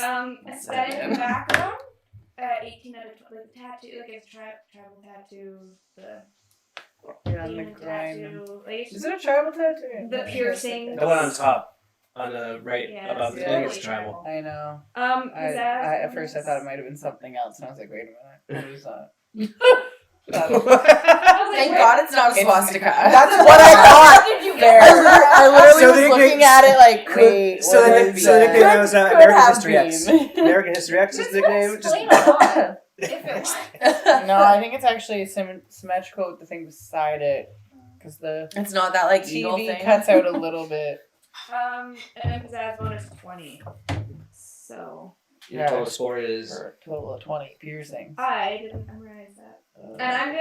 Aesthetic and background. 18 out of 20. Like the tattoo, like it's tribal tattoo. The Yeah, on the demon grind. tattoo. Like it's Is it a tribal tattoo? the piercing. The one on top, on the right, Yeah, above the it's thing, really is tribal. I know. Pizzazz. At first I thought it might have been something else, and I was like, wait a minute, what is that? Thank God it's not a swastika. That's what I thought. Did you There. I literally So was the looking nickname- at it like, wait, So what the is nickname that? was Could American have History X. been. American History X is the nickname. Just Explain a lot. If it was. No, I think it's actually symmetrical with the thing beside it, because the It's not that like eagle TV thing. cuts out a little bit. And then pizzazz one is 20. So your total score is. For a total of 20 piercings. I didn't memorize that. And I'm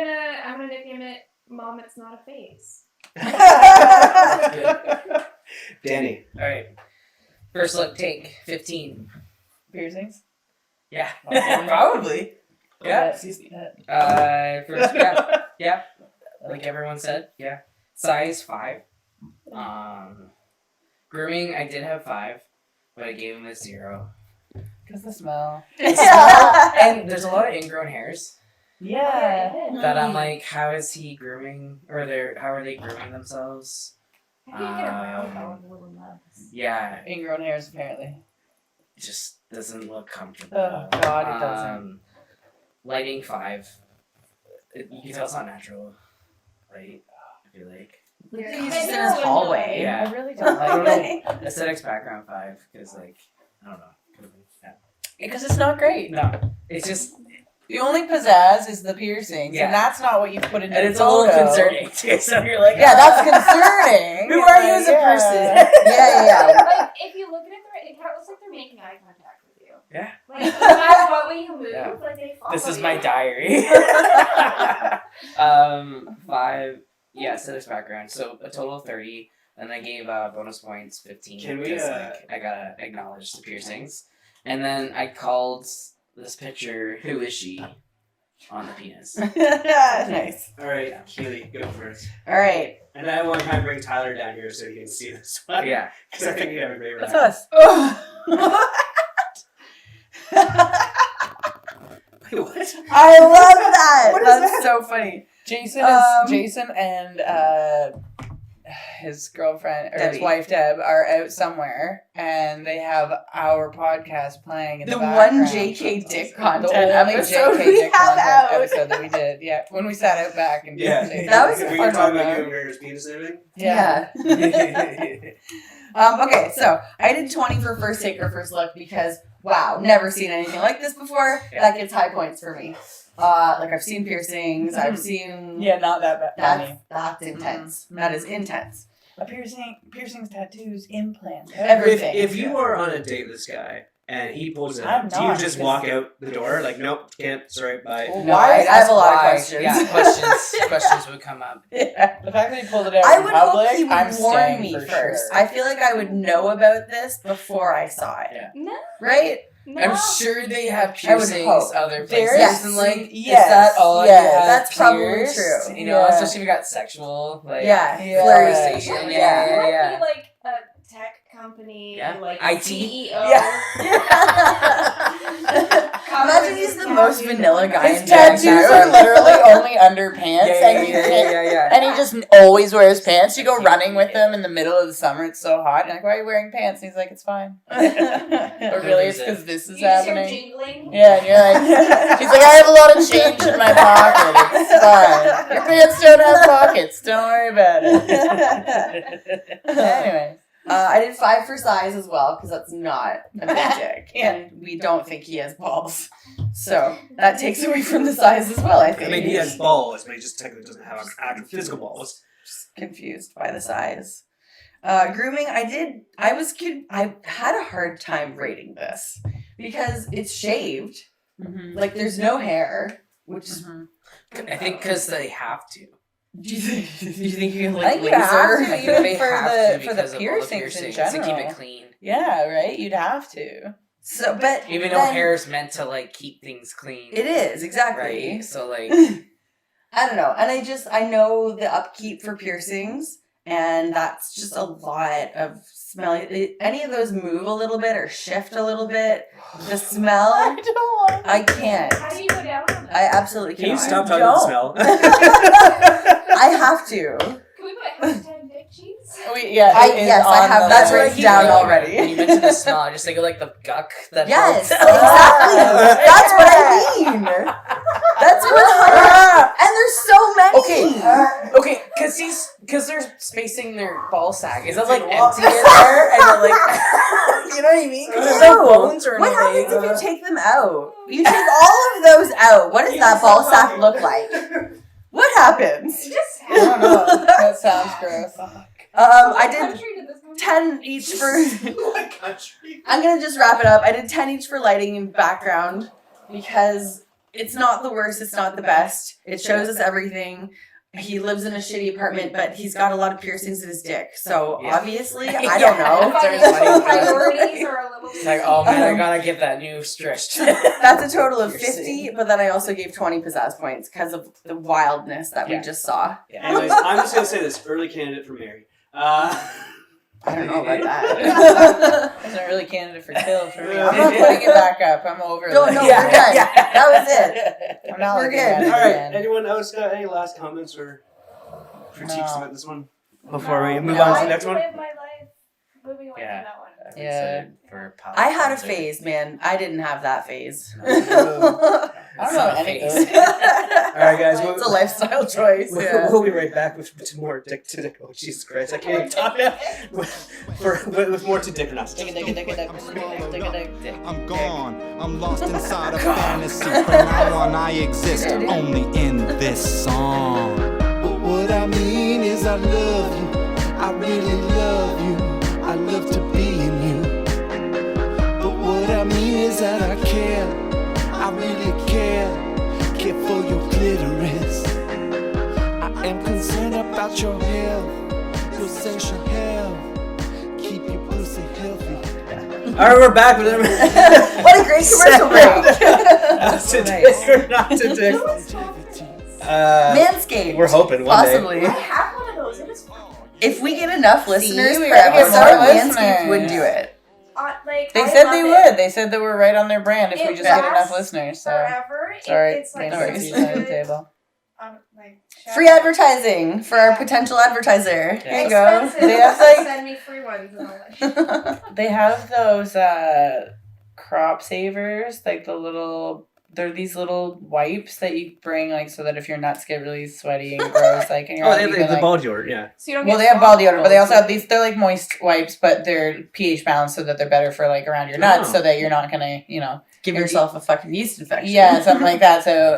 gonna nickname it Mom, It's Not a Face. Danny. All right. First look, take 15. Piercings? Yeah. Probably. Yeah. First, yeah. Like everyone said, yeah. Size 5. Grooming, I did have 5, but I gave him a 0. because the smell. And there's a lot of ingrown hairs Yeah. that I'm like, how is he grooming, or how are they grooming themselves? I can't get around that with little nuts. Yeah, Ingrown hairs, apparently. it just doesn't look comfortable. Oh, God, it doesn't. Lighting 5. You can tell it's not natural, right? I feel like. He's just in his hallway. Yeah. I really don't I like don't it. know. Aesthetics background 5, because like, I don't know. Because it's not great. No, it's just, The only pizzazz is the piercings, Yeah. and that's not what you put into and the it's a little photo. concerning too. So you're like, Yeah, that's concerning. Who are you as a Yeah. person? Yeah. Like, if you look at it, it looks like they're making eye contact with you. Yeah. Like, no matter what way you move, Yeah. like, they follow This is you. my diary. 5, yeah, aesthetics background. So a total of 30, and I gave bonus points 15 Can we, because like I gotta acknowledge the piercings, and then I called this picture "Who is she?" on the penis. Nice. All right, Keely, go first. All right. And I want to try and bring Tyler down here so he can see this one. Yeah. Because I think you have a great That's reaction. us. Wait, what? I love that. What is That's that? so funny. Jason and his girlfriend or his Debbie. wife Deb are out somewhere, and they have our podcast playing in the The background. one JK Dick content the only episode JK we Dick have content out. episode that we did. Yeah, when we sat out back and Yeah. did That was a we fun were talking one, about though. you and Raiders penis and everything. Yeah. Yeah. Okay, so I did 20 for first take or first look because, wow, never seen anything like this before. That gets high points for me. Like, I've seen piercings, I've seen... Yeah, not that bad. That's intense. That is intense. A piercings, tattoos, implants, Everything. If you are on a date with this guy and he pulls it I'm out, do you not, just because- walk out the door? Like, nope, can't, sorry, bye. Well, No, I have a lot of questions. Yeah, questions would come up. Yeah. The fact that he pulled it out I in would public, hope he I'm would warn staying me for first. Sure. I feel like I would know about this before I saw it. Yeah. No. Right? No. I'm sure they have I would piercings hope. other There places, is- and like, yes, is that all yeah, you have that's probably pierced? true. You know, Yeah. especially if you got sexual, like, Yeah, flirty yeah. station, It yeah, might yeah. be like a tech company, Yeah. like IT. CEO. Yeah. Imagine he's the most vanilla guy His in drag tattoos now. are literally only under pants, and you can't. yeah. And he just always wears pants. You go running with him in the middle of the summer. It's so hot. You're like, why are you wearing pants? And he's like, it's fine. Or really, it's because this is You just hear happening. jingling. Yeah, and you're like, she's like, I have a lot of change in my pocket. It's fine. Your pants don't have pockets. Don't worry about it. Anyway. I did 5 for size as well because that's not a big dick, and we don't think he has balls, so that takes away from the size as well. I think. I mean, he has balls, but he just technically doesn't have actual physical balls. Just confused by the size. Grooming, I had a hard time rating this because it's shaved, like there's no hair, which is. I think because they have to. Do you think you can I like think you have laser? to, I think even they for have the to for the because of all piercings in to general. keep it clean. Yeah, right. You'd have to. So, but Even though then- hair is meant to like keep things clean. it is exactly. Right. So like. I don't know. And I know the upkeep for piercings, and that's just a lot of smelly. Any of those move a little bit or shift a little bit, the smell, I don't want. I can't. How do you go down on that? I absolutely Can you cannot. stop talking about the smell? I have to. Can we put hashtag dick cheese? Yes, I have that list. written down already. When you mentioned the smell, I just think of like the guck that. Yes, floats. exactly. That's what I mean. That's what. And there's so many. Okay, because they're spacing their ball sack. Is that like empty in there? And they're like, you know what I mean? Because there's no bones or What anything. happens if you take them out? You take all of those out. What does that ball sack look like? What happens? I don't know. That sounds gross. I did Country did this come 10 each for. I'm gonna just wrap it up. I did 10 each for lighting and background because it's not the worst, it's not the best. It shows us everything. He lives in a shitty apartment, but he's got a lot of piercings in his dick. So Yeah. obviously, I don't know. Financial priorities are a little It's like, oh man, I gotta get that new stretched. That's a total of 50, Piercing. but then I also gave 20 pizzazz points because of the wildness that we Yeah. just saw. Anyways, I'm just gonna say this: early candidate for Mary. I don't know about that. Isn't really candidate for kill for me. I'm not putting it back up. I'm over No, that. no, we're done. That was it. I'm not We're looking good. at it All right. again. Anyone else got any last comments or critiques No. about this one before we move No. on to the next one? I live my life moving away Yeah. from that one. Yeah. For I had a phase, man. I didn't have that phase. I don't know any Face. of All right, guys. It's a lifestyle choice. Yeah. We'll be right back with more dick to dick. Oh, Jesus Christ! I can't even talk now. with more to dick or not. I'm gone, I'm lost inside a fantasy. From now on I exist only in this song. But what I mean is I love you, I really love you, I love to be in you. But what I mean is that I care, I really care for your clitoris. I am concerned about your health, your sexual health. Keep your pussy healthy. All right, we're back with What a great commercial break. to dick or not to dick. Manscaped. We're hoping one day. Possibly. I have one of those. It was fucking If we get enough listeners we per gotta get episode, more Manscaped listeners. would do it. like They I said love they it. would. They said they were right on their brand if we It just get enough lasts listeners. So Forever. sorry, It's like Dana, such seats a on the good, table. like, shout Free out. advertising for our potential advertiser. Here you go. Expensive. They have, like- Send me free ones and all that shit. They have those crop savers, like they're these little wipes that you bring, like, so that if your nuts get really sweaty and gross, like, and you're Oh, they you have can, the like, ball deodorant, yeah. So you don't well, get they have ball swamp. deodorant, but they also have these. They're like moist wipes, but they're pH balanced, so that they're better for like around your nuts, Oh. so that you're not gonna, Give yourself a fucking yeast infection. yeah, something like that. So,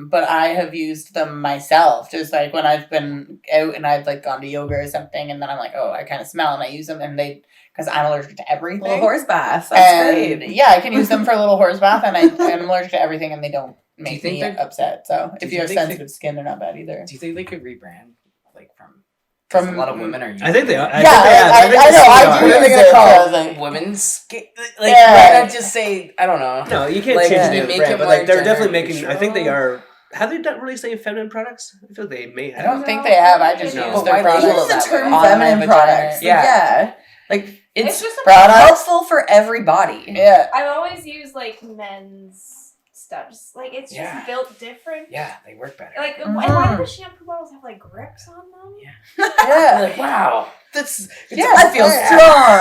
but I have used them myself, just like when I've been out and I've like gone to yoga or something, and then I'm like, oh, I kind of smell, and I use them, and because I'm allergic to everything. Little horse bath. That's And great. yeah, I can use them for a little horse bath, and I'm allergic to everything, and they don't Do you make think me they're- upset. So do if you you have think they sensitive skin, they're not bad either. Do you think they could rebrand like from a lot of women are using I think they are. Yeah, I know. I do. they They're are. gonna call it like, women's like Yeah. why not just say I don't know. No, you can't Like, change can the you name of make the brand, it but like more they're definitely gender making. I think they neutral? are. Have they not really saying feminine products? I feel like they may I have. don't think they have. I just No. use But their why products. label Use the that term way? on my feminine vagina. products. Yeah. Like It's it's just a Products. helpful for everybody. Yeah. I've always used like men's stuff. Just, like it's Yeah. just built different. Yeah, they work better. Like why do the shampoo bottles have like grips on them? Yeah. Yeah. Like, wow. That's Yeah, I feel yeah. strong.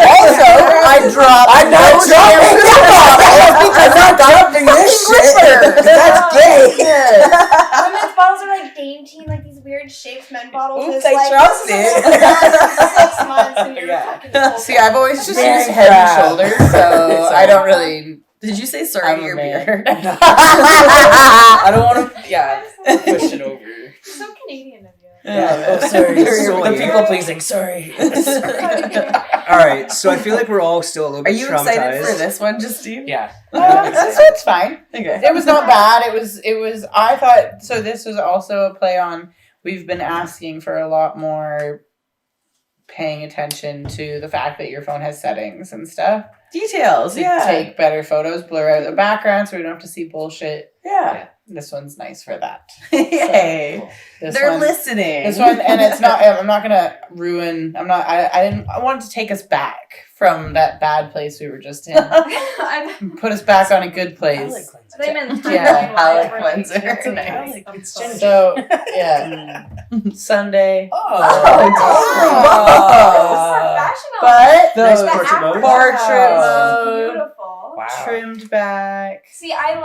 Also, I dropped. I'm not no dropping shampoo. I'm not dropping this shit. That's gay. Women's bottles are like dainty, like these weird shaped men bottles. Oops, It's I like, dropped this is it. like 6 months and you're Yeah. fucking full. See, I've always just Very used Head and proud. Shoulders, so I don't really. Did you say sorry I'm to a your man. beer? I don't want to. Yeah, push it over. So Canadian of you. Yeah. Oh, sorry. So the yeah. people pleasing. Sorry. All right, so I feel like we're all still a little Are bit you traumatized. excited for this one, Justine? Yeah. That's fine. Okay. It was not bad. It was. I thought so. This was also a play on. We've been asking for a lot more paying attention to the fact that your phone has settings and stuff Details, to yeah. take better photos, blur out the background so we don't have to see bullshit. Yeah. This one's nice for that. Yay. This They're one, listening. This one, and it's not. I'm not gonna ruin. I'm not. I didn't. I wanted to take us back from that bad place we were just in. I'm Put us back on a good place. Palate cleanser. they meant Yeah, palate cleanser. Nice. Nice. So yeah, Sunday. Professional. But Nice the portrait mode. portrait mode, Beautiful. Wow. trimmed back. See, I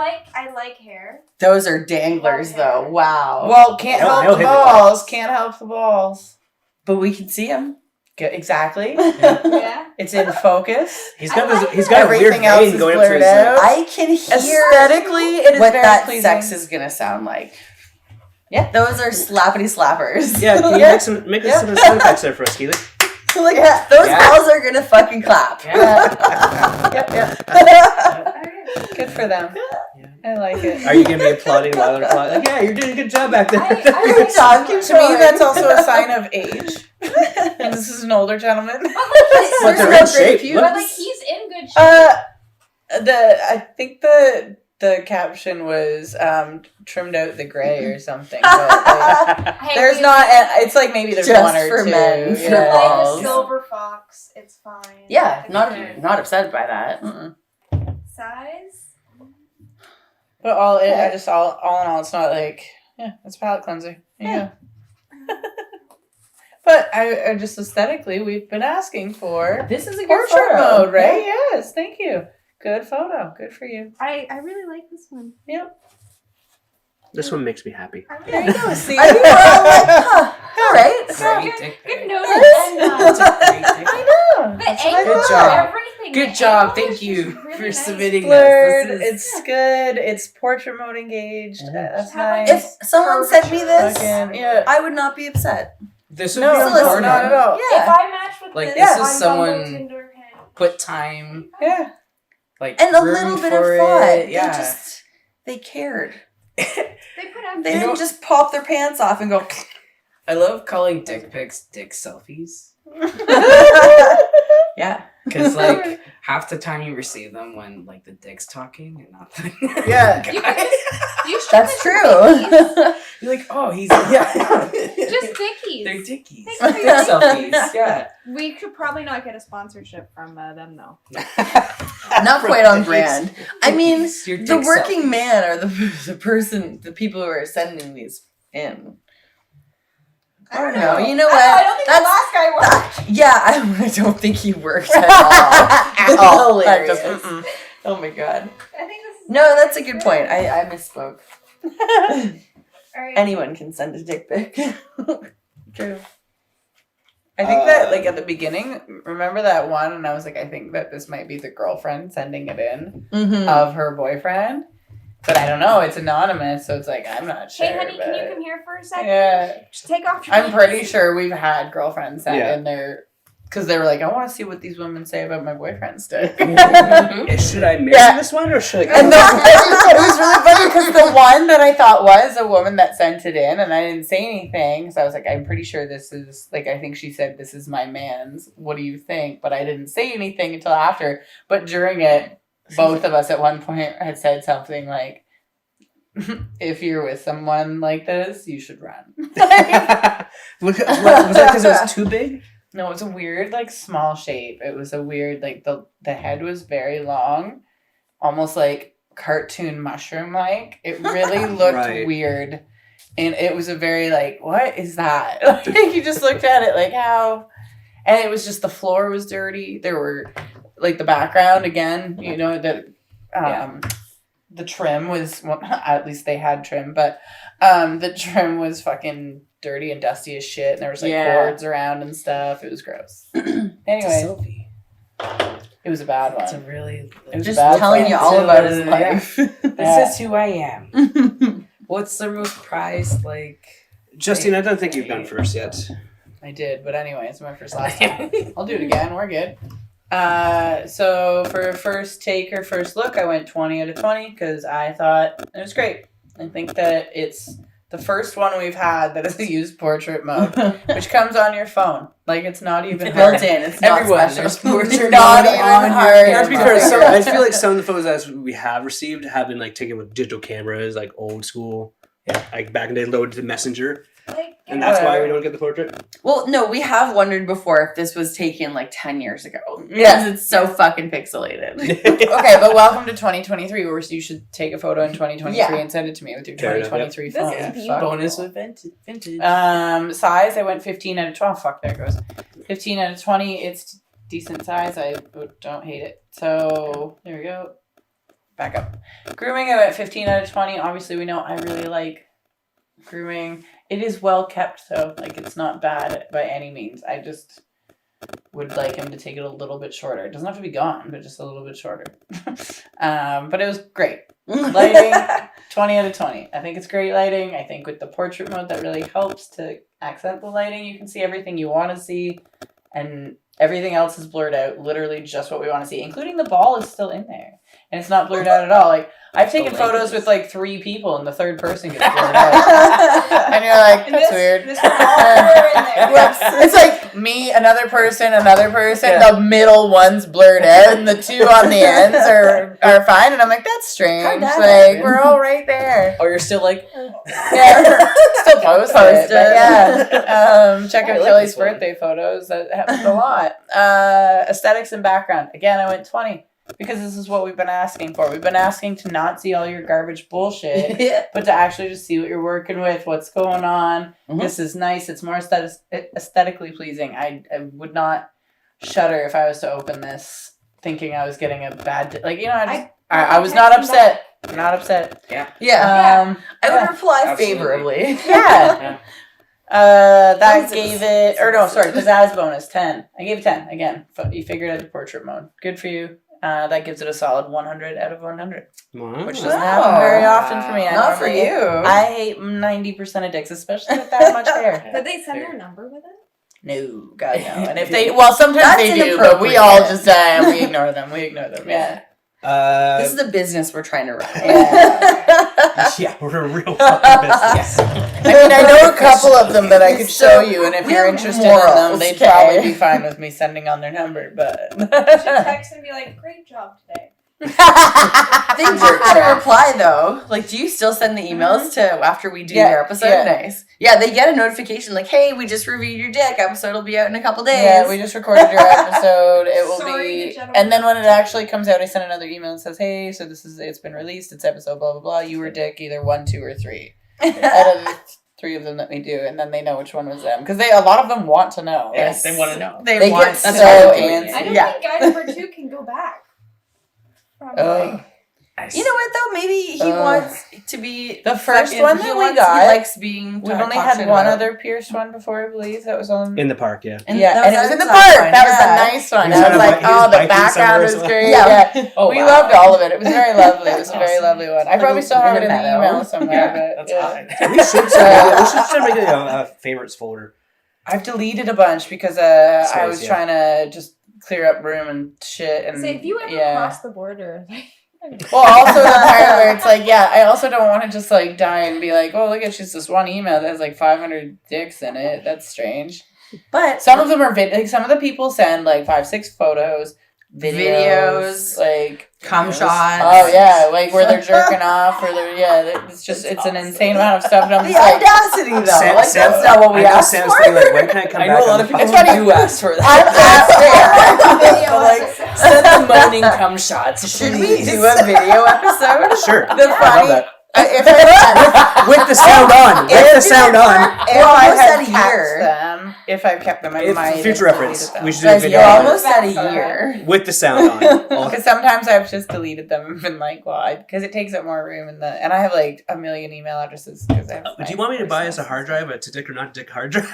like hair. Those are danglers, though. Wow. Well, can't They'll help the hit the balls. Can't help the balls. but we can see them. Exactly. Yeah. It's in focus. He's I got like this, he's it. got a weird Everything else vein is going up to blurred his out. I can hear Aesthetically, it is what very that pleasing. sex is gonna sound like. Yeah. Those are slappity slappers. Yeah, can you make us some sound effects there for us, Keely? Like, Yeah. those Yeah. balls are gonna fucking clap. Good for them. Yeah. I like it. Are you going to be applauding while they're applauding? Like, yeah, you're doing a good job back there. Good job, keep To me, going. that's also a sign of age. And this is an older gentleman. There's But they're no in shape. great Look. But like he's in good shape. I think the caption was trimmed out the gray or something. But like, Hey, there's we- not. It's like maybe there's Just one or for two. men, for Like Yeah. balls. a silver fox, it's fine. Yeah, It's not good. not upset by that. Mm-mm. Size. But I just all in all, it's not like it's a palate cleanser. Yeah. But I just aesthetically, we've been asking for This is a good portrait photo. mode, right? Yes, thank you. Good photo. Good for you. I really like this one. Yep. This one makes me happy. There you go. See, I mean, we're all like, huh, all right. Great dick Good pic. notice. That's a great dick I pic. know. The That's what I angle, Good thought. job. everything. Good the job. angle Thank is you just really for nice. submitting Blurred. this. This is- It's good. It's portrait mode engaged. That's Just have, like, nice. If someone sent me this, Fucking, yeah. I would not be upset. This would No, be listen, important. not at all. If Yeah. I match with Like, this, this is on someone- Bumble, Tinder, Hinge. Put time, Yeah. like And a room little bit of for thought. it. Yeah. They cared. They put out They You know- didn't just pop their pants off and go. I love calling dick pics dick selfies. Yeah. Because like half the time you receive them when like the dick's talking and not the Yeah. You guy. could You should That's put true. You're like, oh, he's yeah. just dickies. They're dickies. Thank Dick you. selfies. Yeah. We could probably not get a sponsorship from them though. Not quite on brand. I mean, Dickies. Your the dick working selfies. man or the person, the people who are sending these in. I don't know. You know what? I don't think the last guy worked. Yeah, I don't think he worked at all. At all. That just- Hilarious. mm-mm. Oh my god. I think this is No, that's a good point. I misspoke. alright. Anyone can send a dick pic. True. I think that, like, at the beginning, remember that one? And I was like, I think that this might be the girlfriend sending it in Mm-hmm. of her boyfriend. But I don't know. It's anonymous, so it's like, I'm not sure. Hey, honey, can you but- come here for a second? Yeah. Just take off your I'm pretty pants. sure we've had girlfriends sent Yeah. in there because they were like, I want to see what these women say about my boyfriend's dick. Should I marry Yeah. this one or should I? And it was really funny because the one that I thought was a woman that sent it in, and I didn't say anything. So I was like, I'm pretty sure this is, like, I think she said, this is my man's. What do you think? But I didn't say anything until after. But during it, both of us at one point had said something like, if you're with someone like this, you should run. was that because it was too big? No, it was a weird, like, small shape. It was a weird, like, the head was very long, almost like cartoon mushroom like. It really looked Right. weird. And it was a very like, what is that? Like, you just looked at it like, how? And it was just the floor was dirty. There were like the background again, you know, the trim was, well, at least they had trim, but the trim was fucking dirty and dusty as shit. And there was like cords around and stuff. It was gross. Anyway, Sophie. it was a bad one. It's a really. It was Just a bad telling one. you all about his life. This is who I am. What's the most prized, like... Justine, I don't think you've gone first yet. I did, but anyway, it's my first last time. I'll do it again. We're good. So for first take or first look, I went 20 out of 20 because I thought it was great. I think that it's the first one we've had that has used portrait mode, which comes on your phone. Like, it's not even hard. Built in. It's not Everyone, special. there's portrait It's not mode even on hard. your To be fair, I feel like some of the photos that we have received have been like taken with digital cameras, like old school. Yeah, like back in the day, loaded to Messenger. Like, And that's why we don't get the portrait? Well, no, we have wondered before if this was taken like 10 years ago. Yeah. Because it's so fucking pixelated. Okay, but welcome to 2023, where you should take a photo in 2023 Yeah. and send it to me with your Fair enough, 2023 This phone. is Fuck. beautiful. Bonus with vintage. Size, I went 15 out of 12. Fuck, there it goes. 15 out of 20. It's decent size. I don't hate it. So, there we go. Back up. Grooming, I went 15 out of 20. Obviously, we know I really like grooming. It is well kept, though. Like, it's not bad by any means. I just would like him to take it a little bit shorter. It doesn't have to be gone, but just a little bit shorter. But it was great. Lighting, 20 out of 20. I think it's great lighting. I think with the portrait mode, that really helps to accent the lighting. You can see everything you want to see, and everything else is blurred out. Literally just what we want to see, including the ball is still in there. And it's not blurred out at all. Like, I've taken photos with like 3 people and the third person gets blurred out. And you're like, that's weird. This whoops. It's like me, another person, Yeah. the middle one's blurred out, and the 2 on the ends are fine. And I'm like, that's strange. How'd that Like, happen? we're all right there. Or you're still like, Yeah, still post it. Post But it. yeah, check I out like Kelly's this one. birthday photos. That happens a lot. Aesthetics and background. Again, I went 20 because this is what we've been asking for. We've been asking to not see all your garbage bullshit, but to actually just see what you're working with, what's going on. Mhm. This is nice. It's more aesthetically pleasing. I would not shudder if I was to open this thinking I was getting a bad I was not upset. Not upset. Yeah. Yeah. I would reply Absolutely. favorably. Yeah. That Sounds gave like it, or no, sorry, pizzazz bonus, 10. I gave it 10. Again, you figured out the portrait mode. Good for you. That gives it a solid 100 out of 100, which doesn't happen very often for me. Not for you. I hate 90% of dicks, especially with that much hair. Did they send their number with it? No, God, no. And if they, well, sometimes That's they do, but we all inappropriate. just, we ignore them. We ignore them, yeah. This is the business we're trying to run. Yeah, we're a real fucking business. I mean, I know a couple of them that I could show you, and if We you're have interested in them, morals, they'd okay? probably be fine with me sending on their number, but... You should text and be like, great job today. They do gotta reply though. Like, do you still send the emails to after we do Yeah, your episode? yeah. Nice. Yeah, they get a notification like, "Hey, we just reviewed your dick. Episode will be out in a couple days." Yeah, we just recorded your episode. It will Sorry, be, the gentleman. and then when it actually comes out, I send another email and says, "Hey, so it's been released. It's episode blah blah blah. You were dick either 1, 2, or 3 out of the 3 of them that we do, and then they know which one was them because a lot of them want to know. yes, they want to know. They They get so that's why they're doing it. antsy. I don't Yeah. think guy number 2 can go back. From Oh. You know what though? Maybe he wants to be The first second. one He that we wants- got, He likes being. We've only had one other pierced one before, I believe. That was on. In the park, yeah. And yeah, that and it was in the outside park. one, That was yeah. the nice one. He was I on was a like, bike- he was oh, the biking background somewhere was or something. great. Yeah. Yeah. Oh, We wow. loved all of it. It was very lovely. It was a That's very awesome. lovely one. I probably still have it in the Meadow. email somewhere, but That's yeah. fine. We should start making a favorites folder. I've deleted a bunch because I Space, was yeah. trying to just clear up room and shit. And So if you ever yeah. cross the border, Well, also the part where it's like, yeah, I also don't want to just like die and be like, oh, look at just this one email that has like 500 dicks in it. That's strange. But Some of them are like some of the people send like 5, 6 photos, videos, Videos. like cum Yes. shots. Oh yeah, like where they're jerking off, or it's an insane amount of stuff. And I'm The just like, audacity, though. Sam- like, Sam- that's not what we I know asked Sam's for. thinking, like, when can I come I back? know a lot on of the people It's funny. do ask for I'm that. asking. Video Like, episode. send the moaning cum shots. Should we please. do a video episode? Sure. the I love funny. that. If I With the sound on. With the sound on. if We're I almost had at a kept year. them, if I've kept them, I If- might. future have reference, deleted them. we should do a Guys, video you're on it. almost at a year. With the sound on. Because sometimes I've just deleted them and been like, well, because it takes up more room and I have like a million email addresses. Because I have Do you want me to buy us a hard drive, a to dick or not dick hard drive?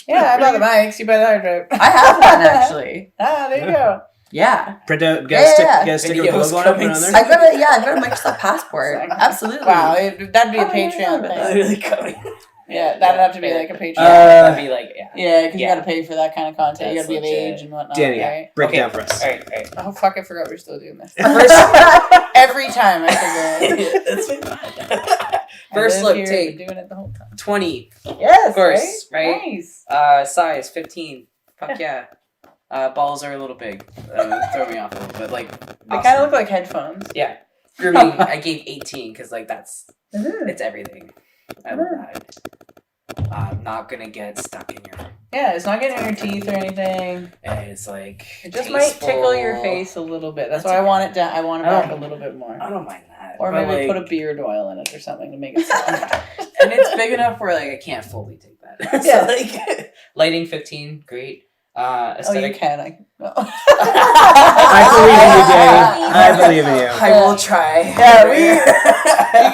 Yeah, I buy the mics. You buy the hard drive. I have one, actually. Ah, there you go. Yeah. Print out, Yeah. get a sticker with the Videos logo on it, put it coming on soon. there. I've got a Microsoft passport. Absolutely. Wow, that'd be a Oh, Patreon yeah. thing. Really coming. Yeah, that'd have to be like a Patreon. That'd be like, yeah. Yeah, because Yeah. you got to pay for that kind of content. You got That's to be of legit. age and whatnot. Danny, right? break Okay. it down for us. All right. Oh fuck! I forgot we're still doing this. First, Every time I forget. that's been fun. I First live look, here take doing it the whole time. 20. Yes, Of course, right? Nice. Size 15. Fuck yeah. Balls are a little big. Throw me off a little bit. Like, They awesome. kind of look like headphones. Yeah. Grooming, I gave 18 because, like, it's everything. I love that. I'm not gonna get stuck in your. Yeah, it's not getting in your teeth or anything. And it's like. It just might tickle your tasteful. face a little bit. That's That's why I want it down. I want it I back a don't- little bit more. I don't mind that. Or but, maybe like, put a beard oil in it or something to make it soft. And it's big enough where, like, I can't fully take that. Yeah. So, like, lighting 15, great. Oh, you Aesthetic. can. No. I believe in you, Danny. I believe in you. I will try. Yeah, we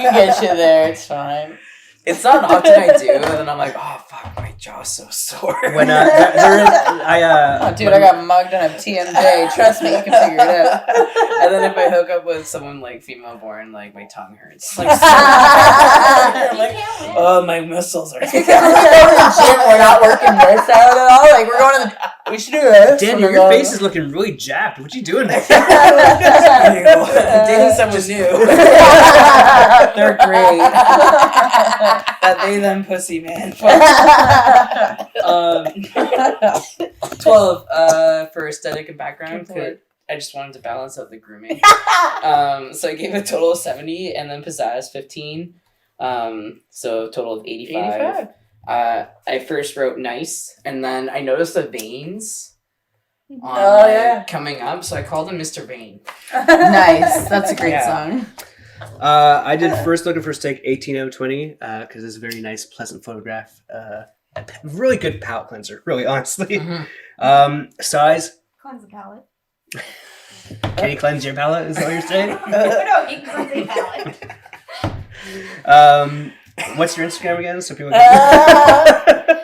can get you there. It's fine. It's not often I do, and then I'm like, oh fuck, my jaw's so sore. When there is, Oh, dude, I got mugged on a TMJ. Trust me, you can figure it out. And then if I hook up with someone like female born, like my tongue hurts. Like, You I'm like, can't win. oh, my muscles are. Because we're going to the gym, we're not working this out at all. Like, we're going to the... We should do this. Danny, We're your going- face is looking really jacked. What you doing there? Dating someone new. They're great. That they them pussy man. 12 for aesthetic and background. Good lord. I just wanted to balance out the grooming. So I gave a total of 70 and then pizzazz 15. So a total of 85. I first wrote nice and then I noticed the veins on Oh, yeah. coming up, so I called him Mr. Vane. Nice. That's a great Yeah. song. I did first look at first take 18 out of 20 because it's a very nice, pleasant photograph. Really good palette cleanser, really, honestly. Size, Cleanse the palate. can you cleanse your palette? Is that what you're saying? No, you can cleanse the palate. What's your Instagram again? So people can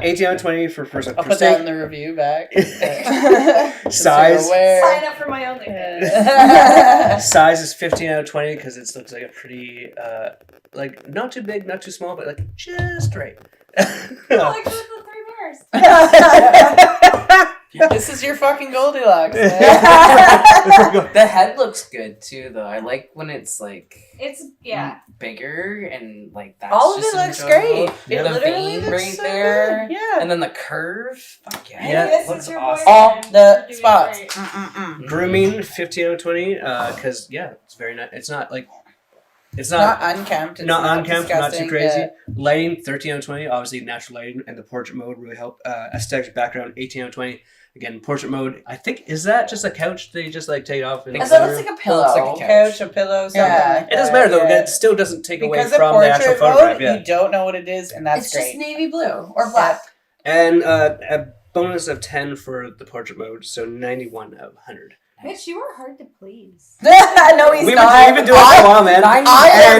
18 out of 20 for first look I'll first put that take. in the review back. Size. Sign up for my OnlyFans. Size is 15 out of 20 because it looks like a pretty, like, not too big, not too small, but like just right. Like with the 3 bears. This is your fucking Goldilocks. Man. The head looks good too, though. I like when it's like It's, yeah. bigger and like that's All of just it looks enjoyable. great. Yeah, It the literally vein looks right so there, good. Yeah. and then the curve. Fuck yeah, Yeah. This looks is your awesome. All boyfriend. the You're doing spots. great. Mm-mm-mm. Grooming 15 out of 20 because yeah, it's very nice. It's not like it's Not not unkempt. It's not unkempt, not too disgusting, crazy. yeah. Lighting 13 out of 20, obviously natural lighting and the portrait mode really help. Aesthetic background 18 out of 20. Again, portrait mode. I think is that just a couch they just like take off and That looks like a pillow. Looks like a Couch, a pillow, something Yeah. like it doesn't that, matter though. yeah. It still doesn't take away Because of from the actual portrait photograph. mode, Yeah. you don't know what it is, and that's It's great. just navy blue or black. And a bonus of 10 for the portrait mode, so 91 out of 100. Mitch, you are hard to please. No, he's We've not. been doing it for a while, man. I And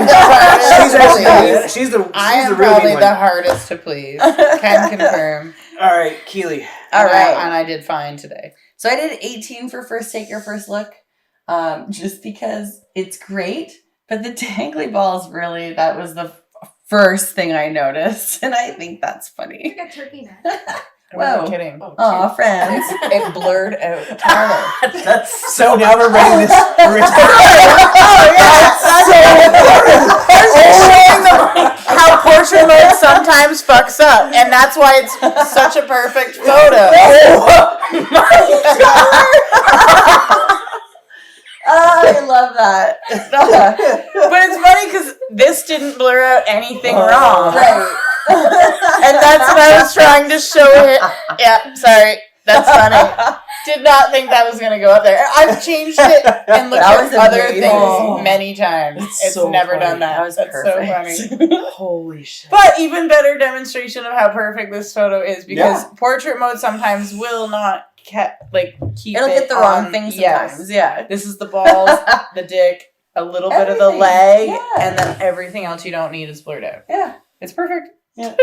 am the hardest she's to actually please. she's the I am real probably mean the one. hardest to please. Can confirm. All right, Keely. All right. And I did fine today. So I did 18 for first take or first look, just because it's great. But the dangly balls, really, that was the first thing I noticed, and I think that's funny. Like a turkey neck. I'm not Whoa. kidding. Aw, friends. It blurred out. Tyler. That's So now we're ready to Showing them how portrait mode sometimes fucks up, and that's why it's such a perfect photo. I love that. But it's funny because this didn't blur out anything wrong. Right. And that's what I was trying to show it. Yeah, sorry. That's funny. Did not think that was going to go up there. I've changed it and looked That at was other amazing. things many times. It's It's so never funny. done that. That was That's perfect. so funny. Holy shit. But even better demonstration of how perfect this photo is because portrait mode sometimes will not keep It'll it get the wrong on- thing yes. sometimes. Yeah. This is the balls, the dick, a little bit of the Everything. leg, Yeah. and then everything else you don't need is blurred out. Yeah. It's perfect. Yeah.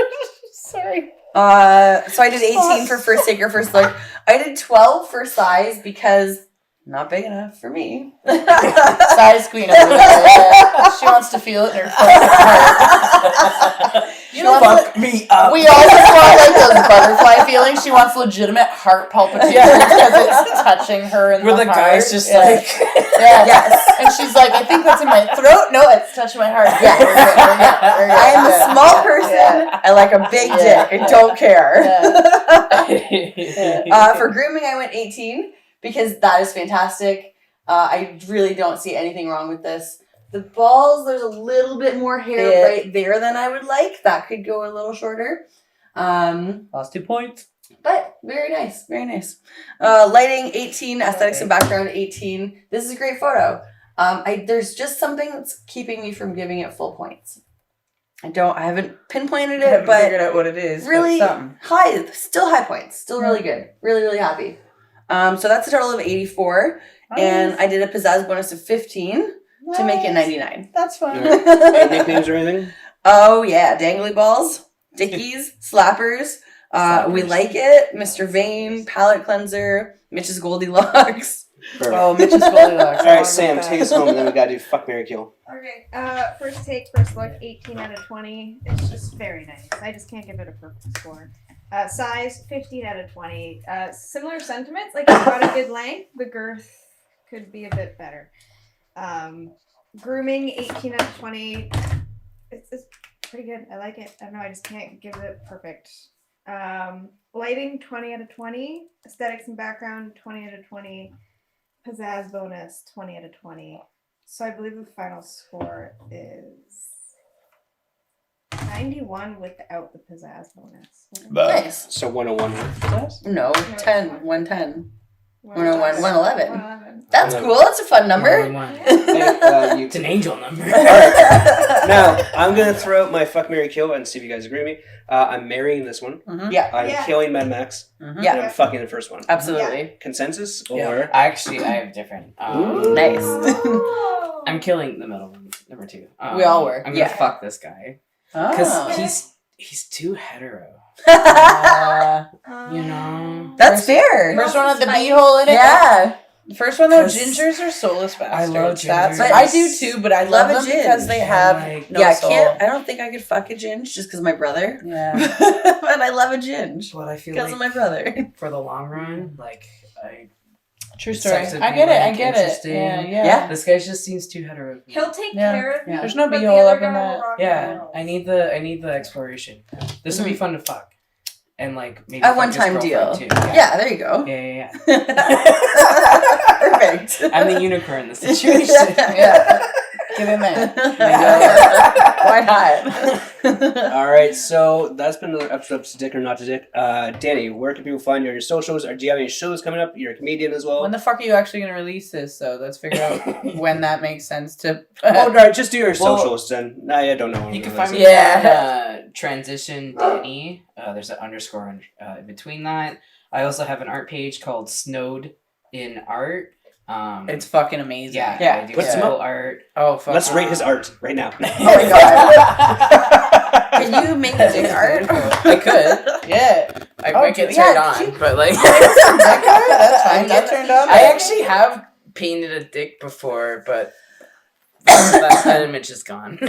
Sorry. So I did 18 for first take or first look. I did 12 for size because not big enough for me. Size queen over there. She wants to feel it in her fucking heart. She wants Fuck me up. We all just want like those butterfly feelings. She wants legitimate heart palpitations because it's touching her in Where the heart. guy's just Yeah. like, Yeah. Yes. And she's like, I think that's in my throat. No, it's touching my heart. Yeah. We're good, we're good, we're good. I am a Yeah. small person. Yeah. I like a big Yeah. dick. I don't care. Yeah. For grooming, I went 18 because that is fantastic. I really don't see anything wrong with this. The balls, there's a little bit more hair Yeah. right there than I would like. That could go a little shorter. lost 2 points. But very nice, very nice. Lighting 18, aesthetics and background 18. This is a great photo. There's just something that's keeping me from giving it full points. I haven't pinpointed I it, haven't but figured out what it is. but really something. still high points, still really good, really really happy. So that's a total of 84, and I did a pizzazz bonus of 15 to make it 99. That's fun. Any nicknames or anything? Oh yeah, dangly balls, dickies, slappers. We like it, Mr. Vane, palate cleanser, Mitch's Goldilocks. Perfect. Oh, Mitch's Goldilocks. All right, Sam, take us home, and then we gotta do fuck, marry, kill. Okay, first take, first look, 18 out of 20. It's just very nice. I just can't give it a perfect score. Size, 15 out of 20. Similar sentiments, like it's got a good length. The girth could be a bit better. Grooming, 18 out of 20. It's pretty good. I like it. I don't know, I just can't give it perfect. Lighting, 20 out of 20. Aesthetics and background, 20 out of 20. Pizzazz bonus, 20 out of 20. So I believe the final score is 91 without the pizzazz bonus. Nice. So 101. No, 10, 110. 101, 111. 111. That's cool. That's a fun number. Hey, It's an angel number. Now, I'm gonna throw out my fuck, marry, kill and see if you guys agree with me. I'm marrying this one. Yeah, I'm Yeah. killing Mad Max. yeah, And I'm fucking the first one. absolutely. Consensus Yeah. or Actually, I have different. Nice. Oh. I'm killing the middle one, number 2. We all were. I'm Yeah. gonna fuck this guy Oh. because he's too hetero. You know. That's fair. First one had the bee hole in it. Yeah. The first one though, 'Cause gingers are soulless bastards. I love That's, gingers. I do too, but I love Love a them because ginge. they have Like, no Yeah, soul. I don't think I could fuck a ginge just because of my brother. Yeah. But I love a ginge But I feel because like of my brother. for the long run, like True story. Sex would I be, get it. I like, get it. interesting. Yeah, yeah. Yeah. this guy just seems too hetero. He'll take Yeah. care of me. There's no but the bee hole other up in guy will that. rock Yeah, the world. I need the exploration. This would be fun to fuck, and like maybe A fuck one-time his deal. girlfriend, Too. Yeah, there you go. Yeah. Perfect. I'm the unicorn in this situation. Yeah. Get in there. Why not? all right. So that's been another episode of Dick or Not to Dick. Danny, where can people find you on your socials? Or do you have any shows coming up? You're a comedian as well. When the fuck are you actually going to release this? So let's figure out when that makes sense to. Oh, all right. Just do your Well, socials then. I don't know. when You we're can find me Yeah. on Transition Danny. There's an underscore in between that. I also have an art page called Snowed in Art. It's fucking amazing. yeah, I do Put some simple up. art. Oh, fuck. Let's rate his art right now. Oh my god. Can you make a dick art? I could. Yeah. I Oh, might get yeah, turned on, but like That's fine. Get turned on. I actually have painted a dick before, but that image is gone.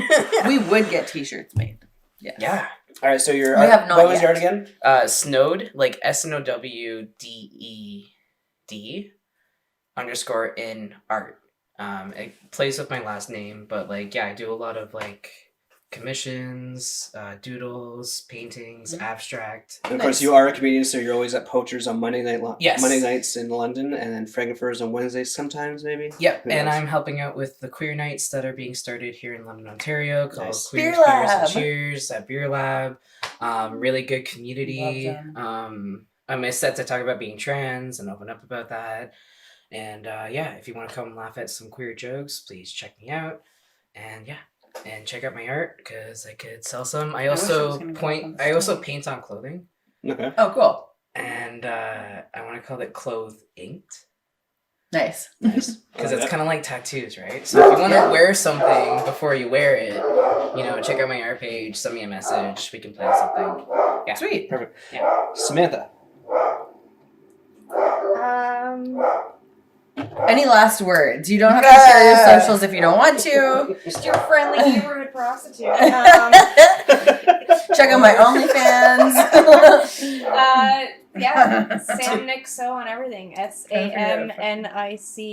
We would get t-shirts made. Yes. Yeah. All right. So your We art, have not what was your yet. art again? Snowed, like SNOWDED underscore in art. It plays with my last name, but like, yeah, I do a lot of like commissions, doodles, paintings, abstract. And of course, you are a comedian, so you're always at Poachers on Monday Yes. nights in London, and then Frankfurters on Wednesdays sometimes, maybe. Yep, Who and knows? I'm helping out with the queer nights that are being started here in London, Ontario, called Nice. Queer Beer Spears and Lab. Cheers at Beer Lab. Really good community. I'm set to talk about being trans and open up about that. And if you want to come and laugh at some queer jokes, please check me out. And and check out my art because I could sell some. I wish I was also gonna go on I also paint on clothing, Okay. Oh, cool. and I want to call it Clothed Inked. Nice. Nice. Because I it's like kind of like tattoos, right? So if you want to wear something before you wear it, check out my art page, send me a message, we can plan something. Yeah. Sweet. Perfect. Yeah. Samantha. Any last words? You don't have to share your socials if you don't want to. Just your friendly neighborhood prostitute. Check out my OnlyFans. Yeah, Sam Nixo on everything.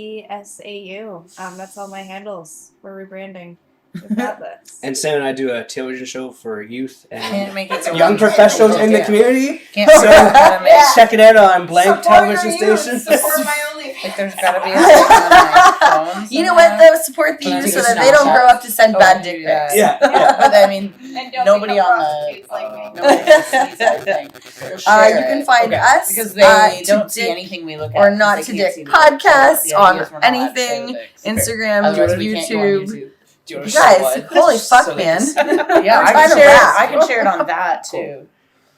SAMNICSAU. That's all my handles. We're rebranding. We've got this. And Sam and I do a television show for youth and Can't make it so young long. professionals in the Yeah. community. Can't So Yeah. check it out on Blank Support Television your youth. Station. Support my OnlyFans. Like there's gotta be a thing on my phone You know what? somehow. Though support the Can I youth take so a that they don't Snapchat? grow up to send Oh, bad dick yeah. pics. Yeah. But I mean, And don't nobody become on prostitutes like me. nobody sees anything. You can find us because at they don't To see Dick anything we look at. or 'cause Not they to can't Dick see the podcast picture. on because we're not anything, show dicks. Instagram, Otherwise we can't go on YouTube. YouTube. Do you want You to guys, show holy one? fuck, So they man. can see- Yeah, We're I trying can to share. rap. I can share it on that too.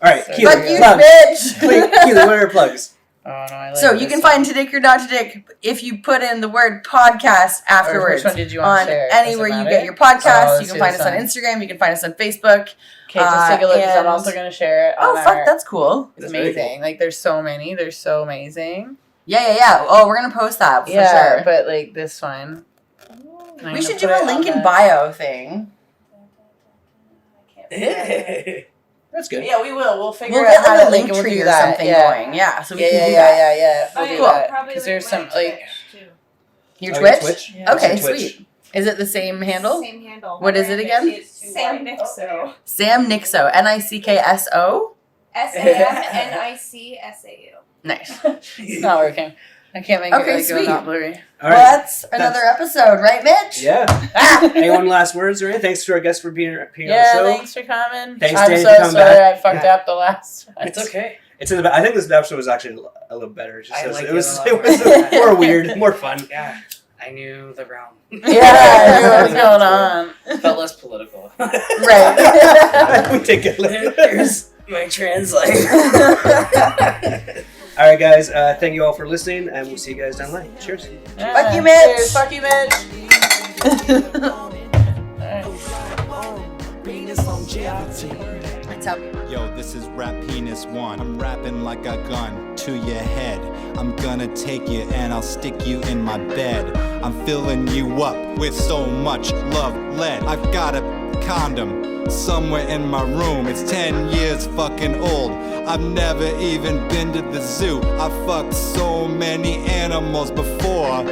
All right, Keely. Fuck you, plugs. bitch. Keely, what are your plugs? Oh no, I like So you this can one. find To Dick or Not to Dick if you put in the word podcast Or afterwards. which one did you want On to share? Does it anywhere you matter? get your podcast. Oh, You let's can do find this us on one. Instagram. You can find us on Facebook. Okay, just take a look because I'm and- also gonna share it. Oh, on fuck, our- that's cool. It's That's very amazing. Like there's so many. They're so amazing. Yeah. Oh, we're going to post that for Yeah, sure. but like this one. I'm We gonna should do put a it link on in the- bio thing. That's good. Yeah, we will. We'll figure We'll out get how like to a link we'll tree do or that. something Yeah. going. Yeah, so we Yeah, can yeah, do yeah, that. yeah. We'll Oh, do Cool. that. Probably Because link there's some my like. too. Your Oh, Twitch? Twitch? Yeah. Okay, Twitch. sweet. Is it the same handle? Same handle. What is it again? Sam Nixo. Sam Nixo. Nicso. SAMNICSAU. Nice. It's not working. I can't make Okay, it like sweet. go not blurry. All Well, right. that's another episode, right, Mitch? Yeah. Anyone last words or anything? Thanks to our guests for being on the Yeah, show. thanks for coming. Thanks, I'm Danny, so for coming sorry back. I fucked Yeah. up the last one. It's okay. It's in the. I think this episode was actually a little better. Just I as- like it was. it a lot It was more. more weird, more fun. Yeah, I knew the realm. Yeah, I knew what was going on. Felt less political. Right. We take it later. There's my trans life. All right, guys. Thank you all for listening, and we'll see you guys down the line. Cheers. Fuck you, Mitch. Cheers, fuck you, Mitch. That's how Yo, this is Rap Penis 1. I'm rapping like a gun to your head. I'm gonna take you and I'll stick you in my bed. I'm filling you up with so much love lead. I've got a condom somewhere in my room. It's 10 years fucking old. I've never even been to the zoo. I fucked so many animals before.